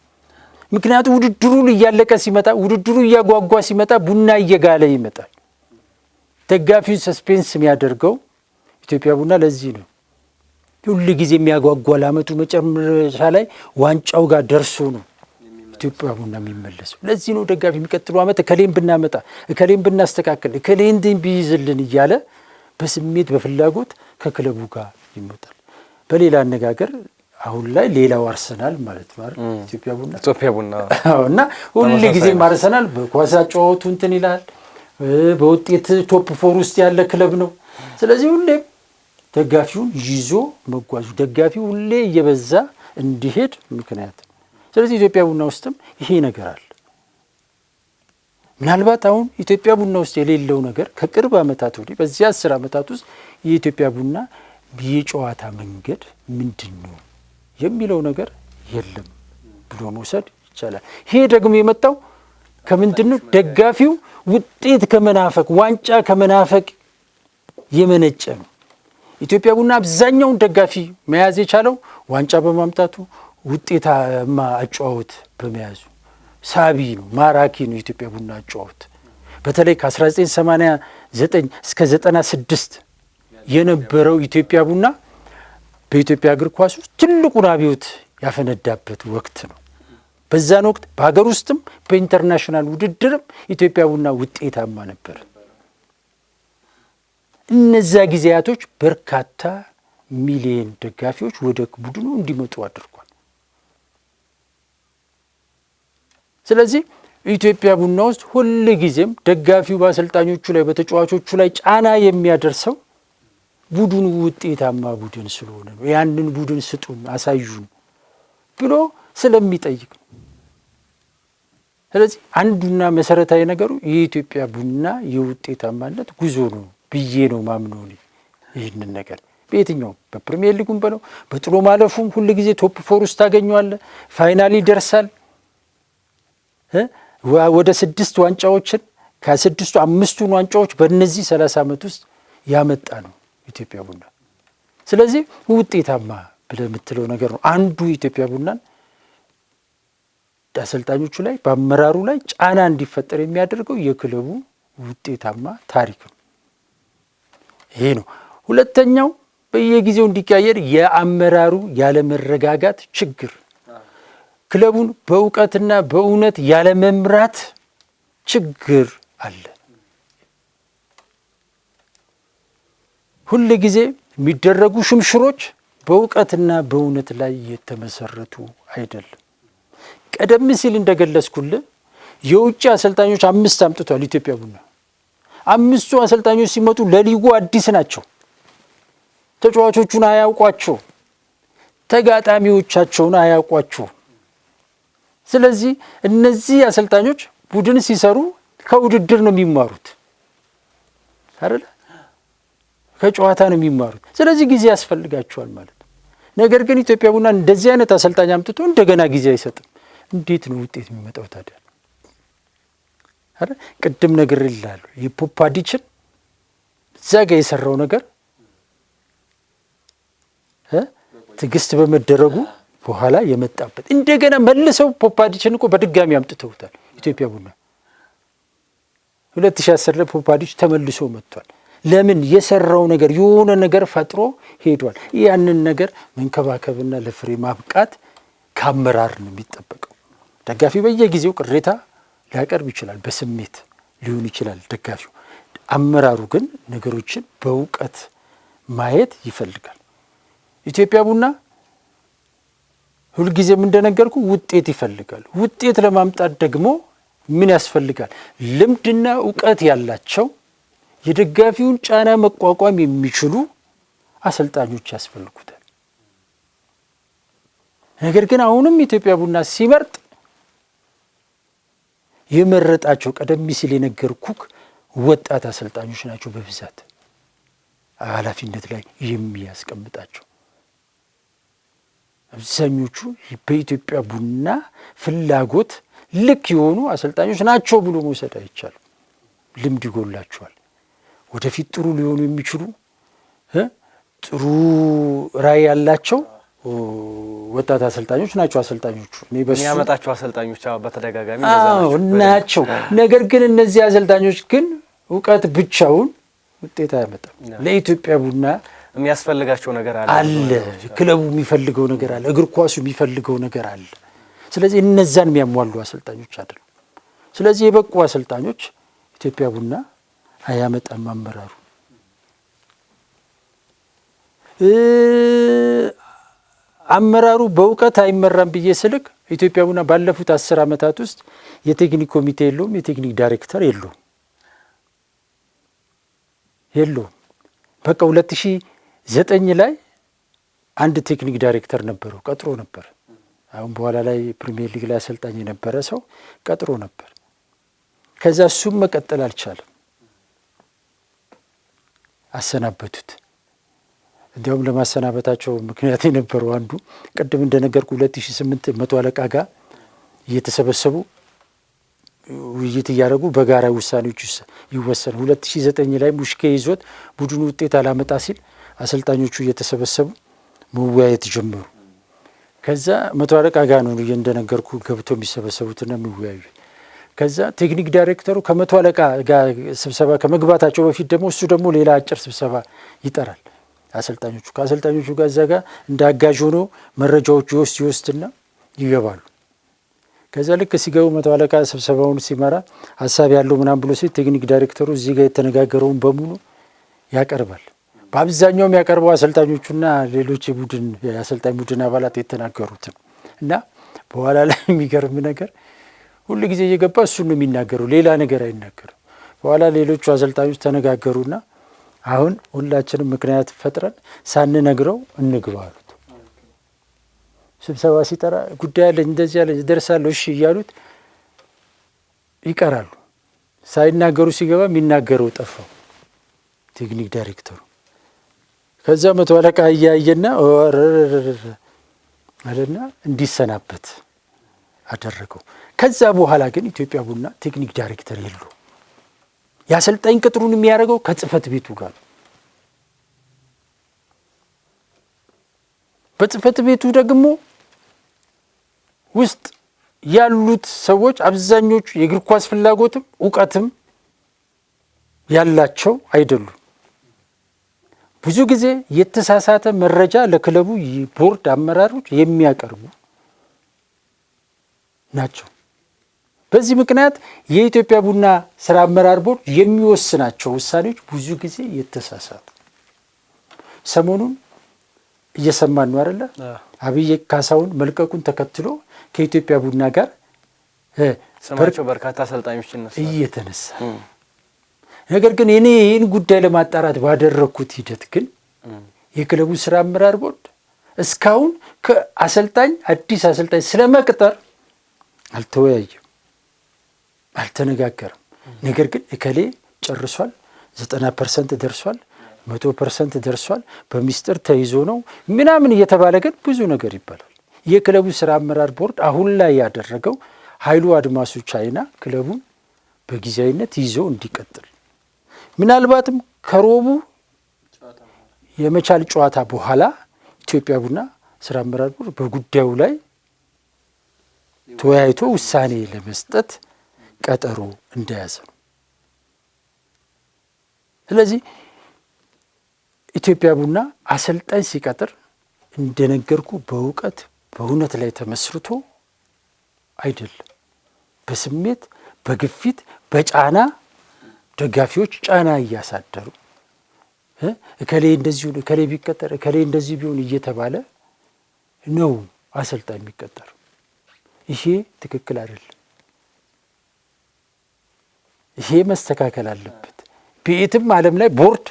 ምክንያቱም ውድድሩ እያለቀ ሲመጣ፣ ውድድሩ እያጓጓ ሲመጣ ቡና እየጋለ ይመጣል። ደጋፊውን ሰስፔንስ የሚያደርገው ኢትዮጵያ ቡና ለዚህ ነው ሁሉ ጊዜ የሚያጓጓ ለዓመቱ መጨረሻ ላይ ዋንጫው ጋር ደርሶ ነው ኢትዮጵያ ቡና የሚመለሰው። ለዚህ ነው ደጋፊ የሚቀጥለው ዓመት እከሌን ብናመጣ እከሌን ብናስተካከል እከሌን ቢይዝልን እያለ በስሜት በፍላጎት ከክለቡ ጋር ይመጣል። በሌላ አነጋገር አሁን ላይ ሌላው አርሰናል ማለት ነው አይደል? ኢትዮጵያ ቡና እና ሁሉ ጊዜ አርሰናል በኳስ አጨዋወቱ እንትን ይላል፣ በውጤት ቶፕ 4 ውስጥ ያለ ክለብ ነው። ስለዚህ ሁሌ ደጋፊውን ይዞ መጓዙ ደጋፊው ሁሌ እየበዛ እንዲሄድ ምክንያት ነው። ስለዚህ ኢትዮጵያ ቡና ውስጥም ይሄ ነገር አለ። ምናልባት አሁን ኢትዮጵያ ቡና ውስጥ የሌለው ነገር ከቅርብ ዓመታት ወዲህ በዚህ 10 ዓመታት ውስጥ የኢትዮጵያ ቡና የጨዋታ መንገድ ምንድን ነው የሚለው ነገር የለም ብሎ መውሰድ ይቻላል። ይሄ ደግሞ የመጣው ከምንድን ነው? ደጋፊው ውጤት ከመናፈቅ ዋንጫ ከመናፈቅ የመነጨ ነው። ኢትዮጵያ ቡና አብዛኛውን ደጋፊ መያዝ የቻለው ዋንጫ በማምጣቱ ውጤታማ አጨዋወት በመያዙ ሳቢ ነው፣ ማራኪ ነው። የኢትዮጵያ ቡና አጨዋወት በተለይ ከ1989 እስከ 96 የነበረው ኢትዮጵያ ቡና በኢትዮጵያ እግር ኳስ ውስጥ ትልቁን አብዮት ያፈነዳበት ወቅት ነው። በዛን ወቅት በሀገር ውስጥም በኢንተርናሽናል ውድድርም ኢትዮጵያ ቡና ውጤታማ ነበር። እነዚያ ጊዜያቶች በርካታ ሚሊዮን ደጋፊዎች ወደ ቡድኑ እንዲመጡ አድርጓል። ስለዚህ ኢትዮጵያ ቡና ውስጥ ሁል ጊዜም ደጋፊው በአሰልጣኞቹ ላይ በተጫዋቾቹ ላይ ጫና የሚያደርሰው ቡድኑ ውጤታማ ቡድን ስለሆነ ነው። ያንን ቡድን ስጡን፣ አሳዩን ብሎ ስለሚጠይቅ ነው። ስለዚህ አንዱና መሰረታዊ ነገሩ የኢትዮጵያ ቡና የውጤታማነት ጉዞ ነው ብዬ ነው ማምነው። ይህንን ነገር በየትኛውም በፕሪሚየር ሊጉም በለው በጥሎ ማለፉም ሁል ጊዜ ቶፕ ፎር ውስጥ ታገኘዋለህ። ፋይናል ይደርሳል። ወደ 6 ዋንጫዎችን ከ6ቱ 5ቱን ዋንጫዎች በእነዚህ 30 ዓመት ውስጥ ያመጣ ነው ኢትዮጵያ ቡና። ስለዚህ ውጤታማ ብለህ የምትለው ነገር ነው አንዱ ኢትዮጵያ ቡናን አሰልጣኞቹ ላይ በአመራሩ ላይ ጫና እንዲፈጠር የሚያደርገው የክለቡ ውጤታማ ታሪክ ነው። ይሄ ነው። ሁለተኛው በየጊዜው እንዲቀያየር የአመራሩ ያለመረጋጋት ችግር፣ ክለቡን በእውቀትና በእውነት ያለመምራት ችግር አለ። ሁል ጊዜ የሚደረጉ ሽምሽሮች በእውቀትና በእውነት ላይ የተመሰረቱ አይደለም። ቀደም ሲል እንደገለጽኩልህ የውጭ አሰልጣኞች 5 አምጥቷል ኢትዮጵያ ቡና። 5ቱ አሰልጣኞች ሲመጡ ለሊጉ አዲስ ናቸው። ተጫዋቾቹን አያውቋቸው፣ ተጋጣሚዎቻቸውን አያውቋቸው። ስለዚህ እነዚህ አሰልጣኞች ቡድን ሲሰሩ ከውድድር ነው የሚማሩት አይደል? ከጨዋታ ነው የሚማሩት። ስለዚህ ጊዜ ያስፈልጋቸዋል ማለት ነው። ነገር ግን ኢትዮጵያ ቡና እንደዚህ አይነት አሰልጣኝ አምጥቶ እንደገና ጊዜ አይሰጥም። እንዴት ነው ውጤት የሚመጣው ታዲያ? አይደል? ቅድም ነገር ይላሉ የፖፓዲችን እዛ ጋር የሰራው ነገር ትዕግስት በመደረጉ በኋላ የመጣበት እንደገና መልሰው ፖፓዲችን እኮ በድጋሚ አምጥተውታል ኢትዮጵያ ቡና 2010 ላይ ፖፓዲች ተመልሶ መጥቷል። ለምን? የሰራው ነገር የሆነ ነገር ፈጥሮ ሄዷል። ያንን ነገር መንከባከብና ለፍሬ ማብቃት ከአመራር ነው የሚጠበቀው። ደጋፊ በየጊዜው ቅሬታ ሊያቀርብ ይችላል፣ በስሜት ሊሆን ይችላል ደጋፊው። አመራሩ ግን ነገሮችን በእውቀት ማየት ይፈልጋል። ኢትዮጵያ ቡና ሁልጊዜም እንደነገርኩ ውጤት ይፈልጋል። ውጤት ለማምጣት ደግሞ ምን ያስፈልጋል? ልምድና እውቀት ያላቸው የደጋፊውን ጫና መቋቋም የሚችሉ አሰልጣኞች ያስፈልጉታል። ነገር ግን አሁንም ኢትዮጵያ ቡና ሲመርጥ የመረጣቸው ቀደም ሲል የነገርኩህ ወጣት አሰልጣኞች ናቸው በብዛት ኃላፊነት ላይ የሚያስቀምጣቸው። አብዛኞቹ በኢትዮጵያ ቡና ፍላጎት ልክ የሆኑ አሰልጣኞች ናቸው ብሎ መውሰድ አይቻልም። ልምድ ይጎላቸዋል። ወደፊት ጥሩ ሊሆኑ የሚችሉ ጥሩ ራዕይ ያላቸው ወጣት አሰልጣኞች ናቸው። አሰልጣኞቹ የሚያመጣቸው አሰልጣኞች በተደጋጋሚ ናቸው። ነገር ግን እነዚህ አሰልጣኞች ግን እውቀት ብቻውን ውጤት አያመጣም። ለኢትዮጵያ ቡና የሚያስፈልጋቸው ነገር አለ። ክለቡ የሚፈልገው ነገር አለ። እግር ኳሱ የሚፈልገው ነገር አለ። ስለዚህ እነዛን የሚያሟሉ አሰልጣኞች አይደሉም። ስለዚህ የበቁ አሰልጣኞች ኢትዮጵያ ቡና አያመጣም። አመራሩ አመራሩ በእውቀት አይመራም ብዬ ስልክ ኢትዮጵያ ቡና ባለፉት 10 ዓመታት ውስጥ የቴክኒክ ኮሚቴ የለውም፣ የቴክኒክ ዳይሬክተር የለውም። በቃ 2009 ላይ አንድ ቴክኒክ ዳይሬክተር ነበረው፣ ቀጥሮ ነበር። አሁን በኋላ ላይ ፕሪሚየር ሊግ ላይ አሰልጣኝ የነበረ ሰው ቀጥሮ ነበር። ከዛ እሱም መቀጠል አልቻለም፣ አሰናበቱት። እንዲያውም ለማሰናበታቸው ምክንያት የነበረው አንዱ ቅድም እንደነገርኩ 2008 መቶ አለቃ ጋር እየተሰበሰቡ ውይይት እያደረጉ በጋራ ውሳኔዎች ይወሰኑ። 2009 ላይ ሙሽኬ ይዞት ቡድኑ ውጤት አላመጣ ሲል አሰልጣኞቹ እየተሰበሰቡ መወያየት ጀመሩ። ከዛ መቶ አለቃ ጋር ነው እንደነገርኩ ገብተው የሚሰበሰቡትና የሚወያዩ። ከዛ ቴክኒክ ዳይሬክተሩ ከመቶ አለቃ ጋር ስብሰባ ከመግባታቸው በፊት ደግሞ እሱ ደግሞ ሌላ አጭር ስብሰባ ይጠራል። አሰልጣኞቹ ከአሰልጣኞቹ ጋር እዛ ጋር እንደ አጋዥ ሆኖ መረጃዎቹ ይወስድና ይገባሉ። ከዛ ልክ ሲገቡ መቶ አለቃ ስብሰባውን ሲመራ ሀሳብ ያለው ምናምን ብሎ ሲል ቴክኒክ ዳይሬክተሩ እዚህ ጋር የተነጋገረውን በሙሉ ያቀርባል። በአብዛኛው የሚያቀርበው አሰልጣኞቹና ሌሎች የአሰልጣኝ ቡድን አባላት የተናገሩትን እና በኋላ ላይ የሚገርም ነገር ሁሉ ጊዜ እየገባ እሱን ነው የሚናገረው፣ ሌላ ነገር አይናገርም። በኋላ ሌሎቹ አሰልጣኞች ተነጋገሩና አሁን ሁላችንም ምክንያት ፈጥረን ሳንነግረው እንግባ አሉት። ስብሰባ ሲጠራ ጉዳይ አለኝ እንደዚህ ያለ ደርሳለሁ እሺ እያሉት ይቀራሉ። ሳይናገሩ ሲገባ የሚናገረው ጠፋው ቴክኒክ ዳይሬክተሩ። ከዛ መቶ አለቃ እያየና አለና እንዲሰናበት አደረገው። ከዛ በኋላ ግን ኢትዮጵያ ቡና ቴክኒክ ዳይሬክተር የለው። የአሰልጣኝ ቅጥሩን የሚያደርገው ከጽህፈት ቤቱ ጋር ነው። በጽህፈት ቤቱ ደግሞ ውስጥ ያሉት ሰዎች አብዛኞቹ የእግር ኳስ ፍላጎትም እውቀትም ያላቸው አይደሉም። ብዙ ጊዜ የተሳሳተ መረጃ ለክለቡ ቦርድ አመራሮች የሚያቀርቡ ናቸው። በዚህ ምክንያት የኢትዮጵያ ቡና ስራ አመራር ቦርድ የሚወስናቸው ውሳኔዎች ብዙ ጊዜ የተሳሳቱ። ሰሞኑን እየሰማን ነው አይደለ? አብይ ካሳውን መልቀቁን ተከትሎ ከኢትዮጵያ ቡና ጋር ስማቸው በርካታ አሰልጣኞች እየተነሳ ነገር ግን እኔ ይህን ጉዳይ ለማጣራት ባደረግኩት ሂደት ግን የክለቡ ስራ አመራር ቦርድ እስካሁን ከአሰልጣኝ አዲስ አሰልጣኝ ስለመቅጠር አልተወያየም፣ አልተነጋገርም። ነገር ግን እከሌ ጨርሷል፣ 90% ደርሷል፣ 100% ደርሷል፣ በሚስጥር ተይዞ ነው ምናምን እየተባለ ግን ብዙ ነገር ይባላል። የክለቡ ስራ አመራር ቦርድ አሁን ላይ ያደረገው ኃይሉ አድማሱ ቻይና ክለቡን በጊዜያዊነት ይዞ እንዲቀጥል ምናልባትም ከሮቡ የመቻል ጨዋታ በኋላ ኢትዮጵያ ቡና ስራ አመራር ቦርድ በጉዳዩ ላይ ተወያይቶ ውሳኔ ለመስጠት ቀጠሮ እንደያዘ ነው። ስለዚህ ኢትዮጵያ ቡና አሰልጣኝ ሲቀጥር እንደነገርኩ በእውቀት በእውነት ላይ ተመስርቶ አይደለም። በስሜት በግፊት በጫና ደጋፊዎች ጫና እያሳደሩ እከሌ እንደዚህ ሆነ፣ እከሌ ቢቀጠር፣ እከሌ እንደዚህ ቢሆን እየተባለ ነው አሰልጣኝ የሚቀጠር። ይሄ ትክክል አይደለም። ይሄ መስተካከል አለበት። በየትም ዓለም ላይ ቦርድ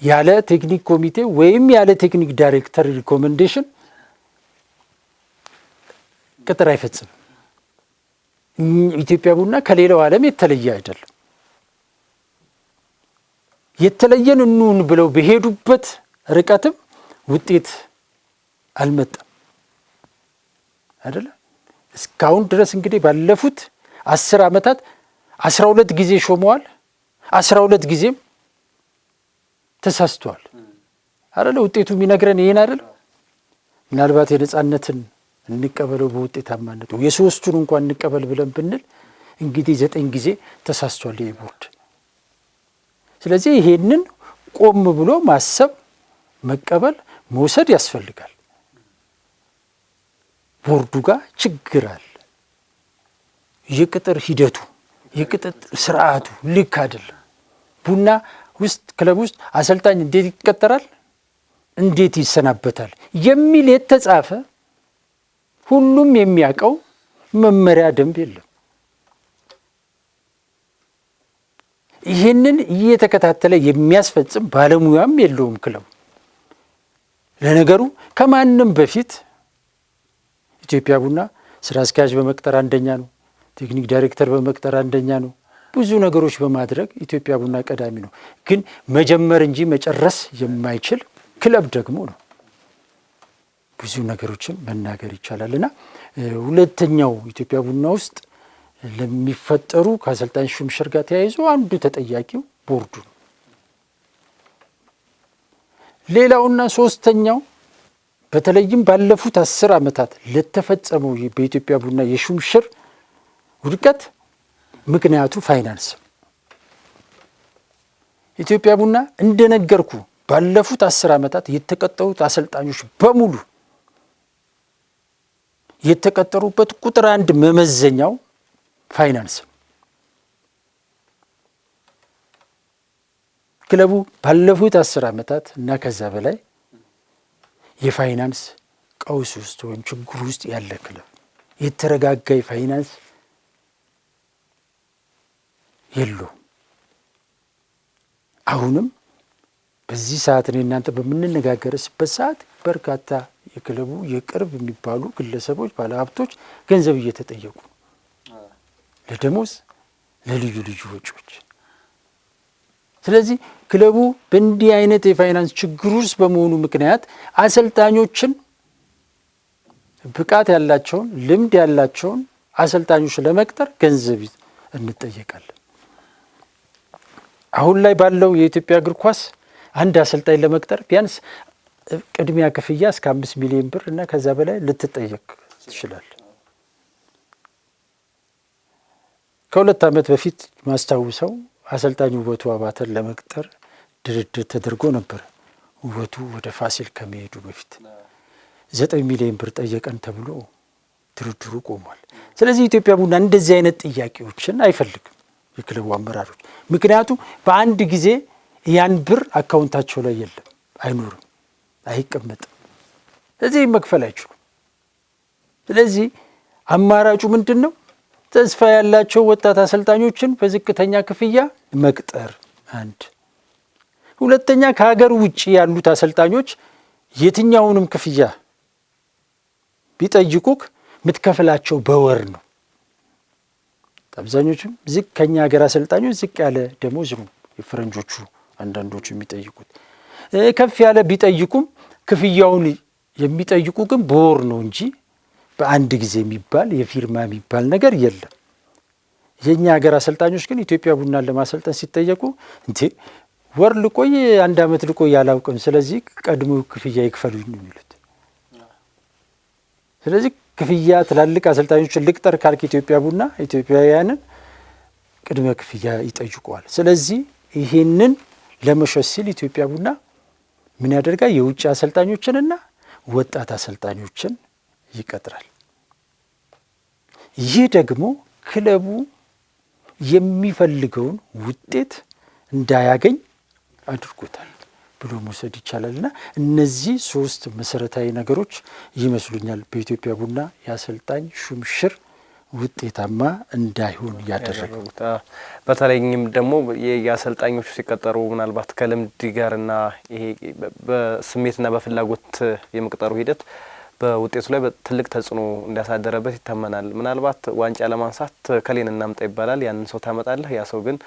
ያለ ቴክኒክ ኮሚቴ ወይም ያለ ቴክኒክ ዳይሬክተር ሪኮሜንዴሽን ቅጥር አይፈጽምም። ኢትዮጵያ ቡና ከሌላው ዓለም የተለየ አይደለም። የተለየን እንሁን ብለው በሄዱበት ርቀትም ውጤት አልመጣም አይደለ? እስካሁን ድረስ እንግዲህ ባለፉት 10 ዓመታት 12 ጊዜ ሾመዋል። 12 ጊዜም ተሳስተዋል አይደለ? ውጤቱ የሚነግረን ይሄን አይደለ? ምናልባት የነጻነትን እንቀበለው በውጤታማነቱ የሶስቱን እንኳን እንቀበል ብለን ብንል እንግዲህ 9 ጊዜ ተሳስቷል ይሄ ቦርድ። ስለዚህ ይሄንን ቆም ብሎ ማሰብ፣ መቀበል፣ መውሰድ ያስፈልጋል። ቦርዱ ጋር ችግር አለ። የቅጥር ሂደቱ የቅጥር ስርዓቱ ልክ አይደለም። ቡና ውስጥ ክለብ ውስጥ አሰልጣኝ እንዴት ይቀጠራል፣ እንዴት ይሰናበታል የሚል የተጻፈ ሁሉም የሚያውቀው መመሪያ ደንብ የለም። ይህንን እየተከታተለ የሚያስፈጽም ባለሙያም የለውም ክለቡ። ለነገሩ ከማንም በፊት ኢትዮጵያ ቡና ስራ አስኪያጅ በመቅጠር አንደኛ ነው። ቴክኒክ ዳይሬክተር በመቅጠር አንደኛ ነው። ብዙ ነገሮች በማድረግ ኢትዮጵያ ቡና ቀዳሚ ነው። ግን መጀመር እንጂ መጨረስ የማይችል ክለብ ደግሞ ነው። ብዙ ነገሮችን መናገር ይቻላልና ሁለተኛው ኢትዮጵያ ቡና ውስጥ ለሚፈጠሩ ከአሰልጣኝ ሹምሽር ጋር ተያይዞ አንዱ ተጠያቂው ቦርዱ ነው። ሌላውና ሶስተኛው በተለይም ባለፉት 10 ዓመታት ለተፈጸመው በኢትዮጵያ ቡና የሹምሽር ውድቀት ምክንያቱ ፋይናንስ። ኢትዮጵያ ቡና እንደነገርኩ ባለፉት 10 ዓመታት የተቀጠሩት አሰልጣኞች በሙሉ የተቀጠሩበት ቁጥር አንድ መመዘኛው ፋይናንስ ነው። ክለቡ ባለፉት 10 ዓመታት እና ከዛ በላይ የፋይናንስ ቀውስ ውስጥ ወይም ችግር ውስጥ ያለ ክለብ፣ የተረጋጋ ፋይናንስ የለውም። አሁንም በዚህ ሰዓት እኔ እናንተ በምንነጋገርበት ሰዓት በርካታ የክለቡ የቅርብ የሚባሉ ግለሰቦች፣ ባለሀብቶች ገንዘብ እየተጠየቁ ለደሞዝ፣ ለልዩ ልዩ ወጪዎች። ስለዚህ ክለቡ በእንዲህ አይነት የፋይናንስ ችግር ውስጥ በመሆኑ ምክንያት አሰልጣኞችን ብቃት ያላቸውን ልምድ ያላቸውን አሰልጣኞች ለመቅጠር ገንዘብ እንጠየቃለን። አሁን ላይ ባለው የኢትዮጵያ እግር ኳስ አንድ አሰልጣኝ ለመቅጠር ቢያንስ ቅድሚያ ክፍያ እስከ 5 ሚሊዮን ብር እና ከዛ በላይ ልትጠየቅ ትችላል። ከ2 ዓመት በፊት ማስታውሰው አሰልጣኝ ውበቱ አባተን ለመቅጠር ድርድር ተደርጎ ነበር። ውበቱ ወደ ፋሲል ከመሄዱ በፊት 9 ሚሊዮን ብር ጠየቀን ተብሎ ድርድሩ ቆሟል። ስለዚህ ኢትዮጵያ ቡና እንደዚህ አይነት ጥያቄዎችን አይፈልግም የክለቡ አመራሮች። ምክንያቱም በአንድ ጊዜ ያን ብር አካውንታቸው ላይ የለም፣ አይኖርም፣ አይቀመጥም። ስለዚህ መክፈል አይችሉም። ስለዚህ አማራጩ ምንድን ነው? ተስፋ ያላቸው ወጣት አሰልጣኞችን በዝቅተኛ ክፍያ መቅጠር አንድ። ሁለተኛ ከሀገር ውጭ ያሉት አሰልጣኞች የትኛውንም ክፍያ ቢጠይቁክ የምትከፍላቸው በወር ነው። አብዛኞቹም ከኛ ሀገር አሰልጣኞች ዝቅ ያለ ደሞዝ ነው የፈረንጆቹ አንዳንዶቹ የሚጠይቁት። ከፍ ያለ ቢጠይቁም ክፍያውን የሚጠይቁ ግን በወር ነው እንጂ በአንድ ጊዜ የሚባል የፊርማ የሚባል ነገር የለም። የኛ ሀገር አሰልጣኞች ግን ኢትዮጵያ ቡናን ለማሰልጠን ሲጠየቁ እንዴ ወር ልቆይ 1 ዓመት ልቆይ አላውቅም፣ ስለዚህ ቀድሞ ክፍያ ይክፈሉኝ ነው የሚሉት። ስለዚህ ክፍያ ትላልቅ አሰልጣኞችን ልቅጠር ካልክ ኢትዮጵያ ቡና ኢትዮጵያውያንን ቅድመ ክፍያ ይጠይቀዋል። ስለዚህ ይሄንን ለመሸሽ ሲል ኢትዮጵያ ቡና ምን ያደርጋል? የውጭ አሰልጣኞችንና ወጣት አሰልጣኞችን ይቀጥራል። ይህ ደግሞ ክለቡ የሚፈልገውን ውጤት እንዳያገኝ አድርጎታል ብሎ መውሰድ ይቻላልና እነዚህ 3 መሰረታዊ ነገሮች ይመስሉኛል በኢትዮጵያ ቡና የአሰልጣኝ ሹምሽር ውጤታማ እንዳይሆን ያደረገው። በተለይም ደግሞ የአሰልጣኞቹ ሲቀጠሩ ምናልባት ከልምድ ጋርና ይሄ በስሜትና በፍላጎት የመቅጠሩ ሂደት በውጤቱ ላይ ትልቅ ተጽዕኖ እንዳሳደረበት ይታመናል። ምናልባት ዋንጫ ለማንሳት ከሌን እናምጣ ይባላል። ያንን ሰው ታመጣለህ። ያ ሰው ግን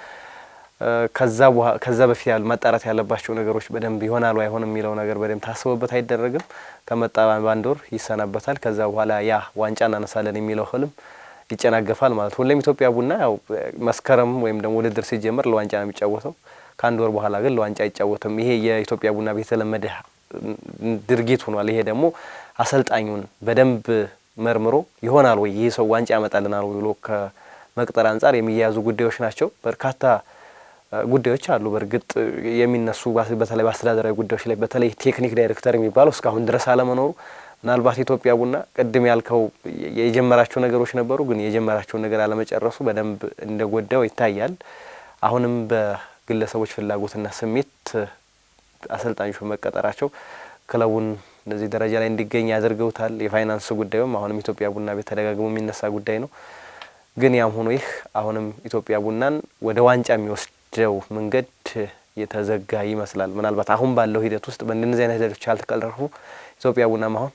ከዛ በፊት መጣራት ያለባቸው ነገሮች በደንብ ይሆናሉ አይሆንም የሚለው ነገር በደንብ ታስቦበት አይደረግም። ከመጣ በአንድ ወር ይሰናበታል። ከዛ በኋላ ያ ዋንጫ እናነሳለን የሚለው ህልም ይጨናገፋል ማለት። ሁሌም ኢትዮጵያ ቡና ያው መስከረም ወይም ደግሞ ውድድር ሲጀመር ለዋንጫ ነው የሚጫወተው። ከአንድ ወር በኋላ ግን ለዋንጫ አይጫወትም። ይሄ የኢትዮጵያ ቡና የተለመደ ድርጊት ሆኗል። ይሄ ደግሞ አሰልጣኙን በደንብ መርምሮ ይሆናል ወይ ይሄ ሰው ዋንጫ ያመጣልናል ብሎ ከመቅጠር አንጻር የሚያያዙ ጉዳዮች ናቸው። በርካታ ጉዳዮች አሉ በእርግጥ የሚነሱ በተለይ በአስተዳደራዊ ጉዳዮች ላይ በተለይ ቴክኒክ ዳይሬክተር የሚባለው እስካሁን ድረስ አለመኖሩ ምናልባት ኢትዮጵያ ቡና ቅድም ያልከው የጀመራቸው ነገሮች ነበሩ፣ ግን የጀመራቸው ነገር አለመጨረሱ በደንብ እንደጎዳው ይታያል። አሁንም በግለሰቦች ፍላጎትና ስሜት አሰልጣኞች መቀጠራቸው ክለቡን እንደዚህ ደረጃ ላይ እንዲገኝ ያደርገውታል። የፋይናንስ ጉዳዩም አሁንም ኢትዮጵያ ቡና ቤት ተደጋግሞ የሚነሳ ጉዳይ ነው። ግን ያም ሆኖ ይህ አሁንም ኢትዮጵያ ቡናን ወደ ዋንጫ የሚወስደው መንገድ የተዘጋ ይመስላል። ምናልባት አሁን ባለው ሂደት ውስጥ በእንደዚህ አይነት ሂደቶች ያልተቀረፉ ኢትዮጵያ ቡናም አሁን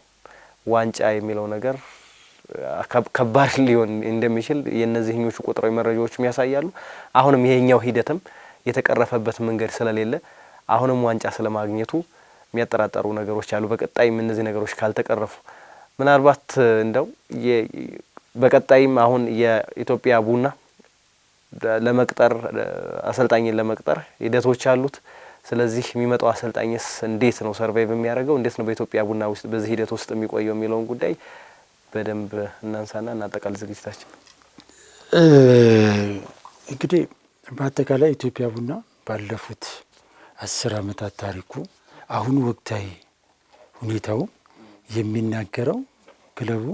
ዋንጫ የሚለው ነገር ከባድ ሊሆን እንደሚችል የእነዚህኞቹ ቁጥራዊ መረጃዎችም ያሳያሉ። አሁንም ይሄኛው ሂደትም የተቀረፈበት መንገድ ስለሌለ አሁንም ዋንጫ ስለማግኘቱ የሚያጠራጠሩ ነገሮች አሉ። በቀጣይም እነዚህ ነገሮች ካልተቀረፉ ምናልባት እንደው በቀጣይም አሁን የኢትዮጵያ ቡና ለመቅጠር አሰልጣኝን ለመቅጠር ሂደቶች አሉት። ስለዚህ የሚመጣው አሰልጣኝስ እንዴት ነው ሰርቫይቭ የሚያደርገው፣ እንዴት ነው በኢትዮጵያ ቡና ውስጥ በዚህ ሂደት ውስጥ የሚቆየው የሚለውን ጉዳይ በደንብ እናንሳና እናጠቃል ዝግጅታችን። እንግዲህ በአጠቃላይ ኢትዮጵያ ቡና ባለፉት 10 ዓመታት ታሪኩ አሁን ወቅታዊ ሁኔታው የሚናገረው ክለቡ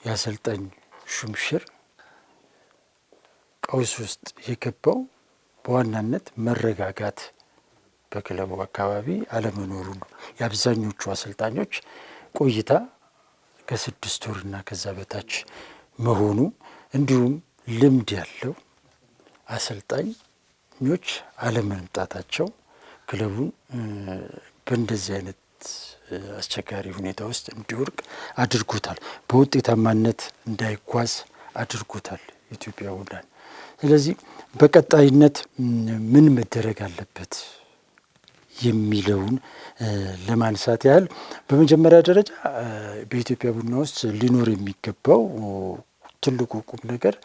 የአሰልጣኝ ሹምሽር ቀውስ ውስጥ የገባው በዋናነት መረጋጋት በክለቡ አካባቢ አለመኖሩ ነው። የአብዛኞቹ አሰልጣኞች ቆይታ ከ6 ወርና ከዛ በታች መሆኑ እንዲሁም ልምድ ያለው አሰልጣኞች አለመምጣታቸው ክለቡን በእንደዚህ አይነት አስቸጋሪ ሁኔታ ውስጥ እንዲወርቅ አድርጎታል። በውጤታማነት እንዳይጓዝ አድርጎታል ኢትዮጵያ ቡናን። ስለዚህ በቀጣይነት ምን መደረግ አለበት የሚለውን ለማንሳት ያህል በመጀመሪያ ደረጃ በኢትዮጵያ ቡና ውስጥ ሊኖር የሚገባው ትልቁ ቁም ነገር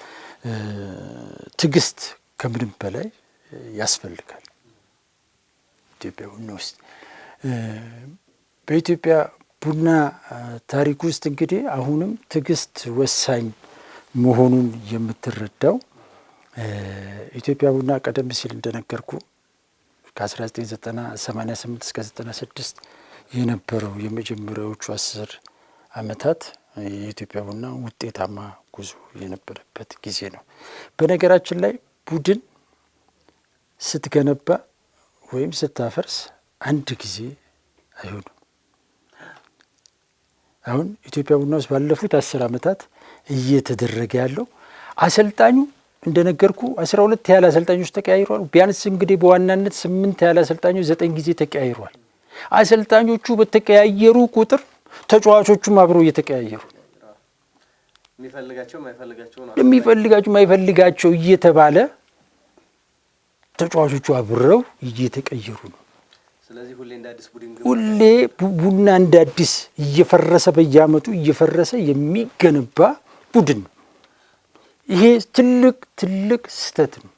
ትዕግስት ከምንም በላይ ያስፈልጋል። ኢትዮጵያ ቡና ውስጥ በኢትዮጵያ ቡና ታሪክ ውስጥ እንግዲህ አሁንም ትዕግስት ወሳኝ መሆኑን የምትረዳው ኢትዮጵያ ቡና ቀደም ሲል እንደነገርኩ ከ1988 እስከ 96 የነበረው የመጀመሪያዎቹ 10 ዓመታት የኢትዮጵያ ቡና ውጤታማ ጉዞ የነበረበት ጊዜ ነው። በነገራችን ላይ ቡድን ስትገነባ ወይም ስታፈርስ አንድ ጊዜ አይሆንም። አሁን ኢትዮጵያ ቡና ውስጥ ባለፉት 10 ዓመታት እየተደረገ ያለው አሰልጣኙ እንደነገርኩ 12 ያህል አሰልጣኞች ተቀያይሯል። ቢያንስ እንግዲህ በዋናነት 8 ያህል አሰልጣኞች 9 ጊዜ ተቀያይሯል። አሰልጣኞቹ በተቀያየሩ ቁጥር ተጫዋቾቹም አብረው እየተቀያየሩ የሚፈልጋቸው ማይፈልጋቸው እየተባለ ተጫዋቾቹ አብረው እየተቀየሩ ነው። ስለዚህ ሁሌ ቡና እንደ አዲስ እየፈረሰ በየዓመቱ እየፈረሰ የሚገነባ ቡድን ነው። ይሄ ትልቅ ስህተት ነው።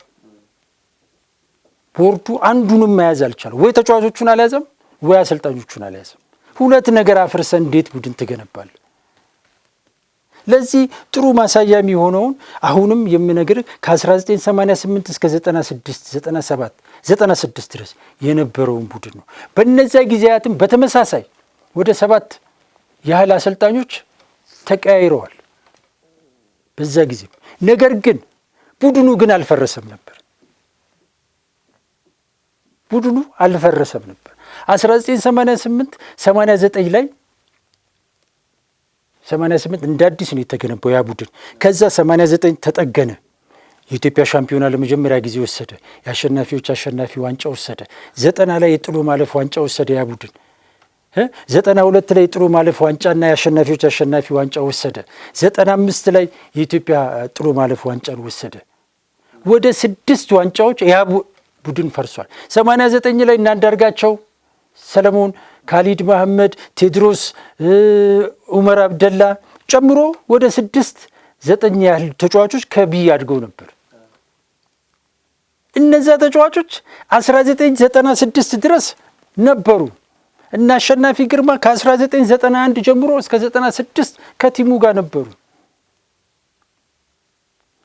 ቦርዱ አንዱንም መያዝ አልቻለም። ወይ ተጫዋቾቹን አልያዘም፣ ወይ አሰልጣኞቹን አልያዘም። ሁለት ነገር አፍርሰ እንዴት ቡድን ትገነባለህ? ለዚህ ጥሩ ማሳያ የሚሆነውን አሁንም የምነግርህ ከ1988 እስከ 96 ድረስ የነበረውን ቡድን ነው። በእነዚያ ጊዜያትም በተመሳሳይ ወደ 7 ያህል አሰልጣኞች ተቀያይረዋል በዛ ጊዜ። ነገር ግን ቡድኑ ግን አልፈረሰም ነበር። 1988 89 ላይ 88 እንደ አዲስ ነው የተገነባው ያ ቡድን። ከዛ 89 ተጠገነ። የኢትዮጵያ ሻምፒዮና ለመጀመሪያ ጊዜ ወሰደ። የአሸናፊዎች አሸናፊ ዋንጫ ወሰደ። 90 ላይ የጥሎ ማለፍ ዋንጫ ወሰደ ያ ቡድን። 92 ላይ ጥሎ ማለፍ ዋንጫና የአሸናፊዎች አሸናፊ ዋንጫ ወሰደ። 95 ላይ የኢትዮጵያ ጥሎ ማለፍ ዋንጫን ወሰደ። ወደ 6 ዋንጫዎች ያ ቡድን ፈርሷል። 89 ላይ እናንዳርጋቸው ሰለሞን፣ ካሊድ መሐመድ፣ ቴድሮስ፣ ኡመር አብደላ ጨምሮ ወደ 9 ያህል ተጫዋቾች ከቢ አድገው ነበር። እነዚያ ተጫዋቾች 1996 ድረስ ነበሩ እና አሸናፊ ግርማ ከ1991 ጀምሮ እስከ 96 ከቲሙ ጋር ነበሩ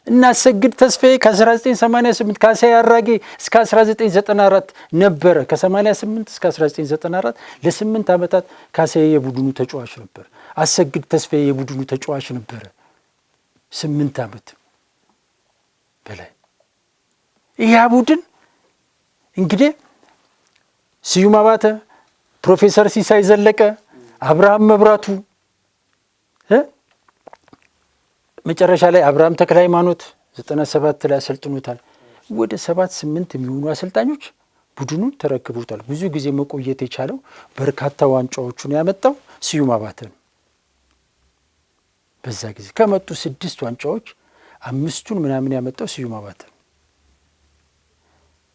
እና አሰግድ ተስፋዬ ከ1988 ካሳዬ አራጌ እስከ 1994 ነበረ። ከ88 እስከ 1994 ለ8 ዓመታት ካሳዬ የቡድኑ ተጫዋች ነበር። አሰግድ ተስፋዬ የቡድኑ ተጫዋች ነበረ 8 ዓመት በላይ። ይህ ቡድን እንግዲህ ስዩም አባተ፣ ፕሮፌሰር ሲሳይ ዘለቀ፣ አብርሃም መብራቱ፣ መጨረሻ ላይ አብርሃም ተክለ ሃይማኖት 97 ላይ አሰልጥኖታል። ወደ 7-8 የሚሆኑ አሰልጣኞች ቡድኑን ተረክቦታል። ብዙ ጊዜ መቆየት የቻለው በርካታ ዋንጫዎቹን ያመጣው ስዩም አባተ ነው። በዛ ጊዜ ከመጡ 6 ዋንጫዎች 5ቱን ምናምን ያመጣው ስዩም አባተ ነው።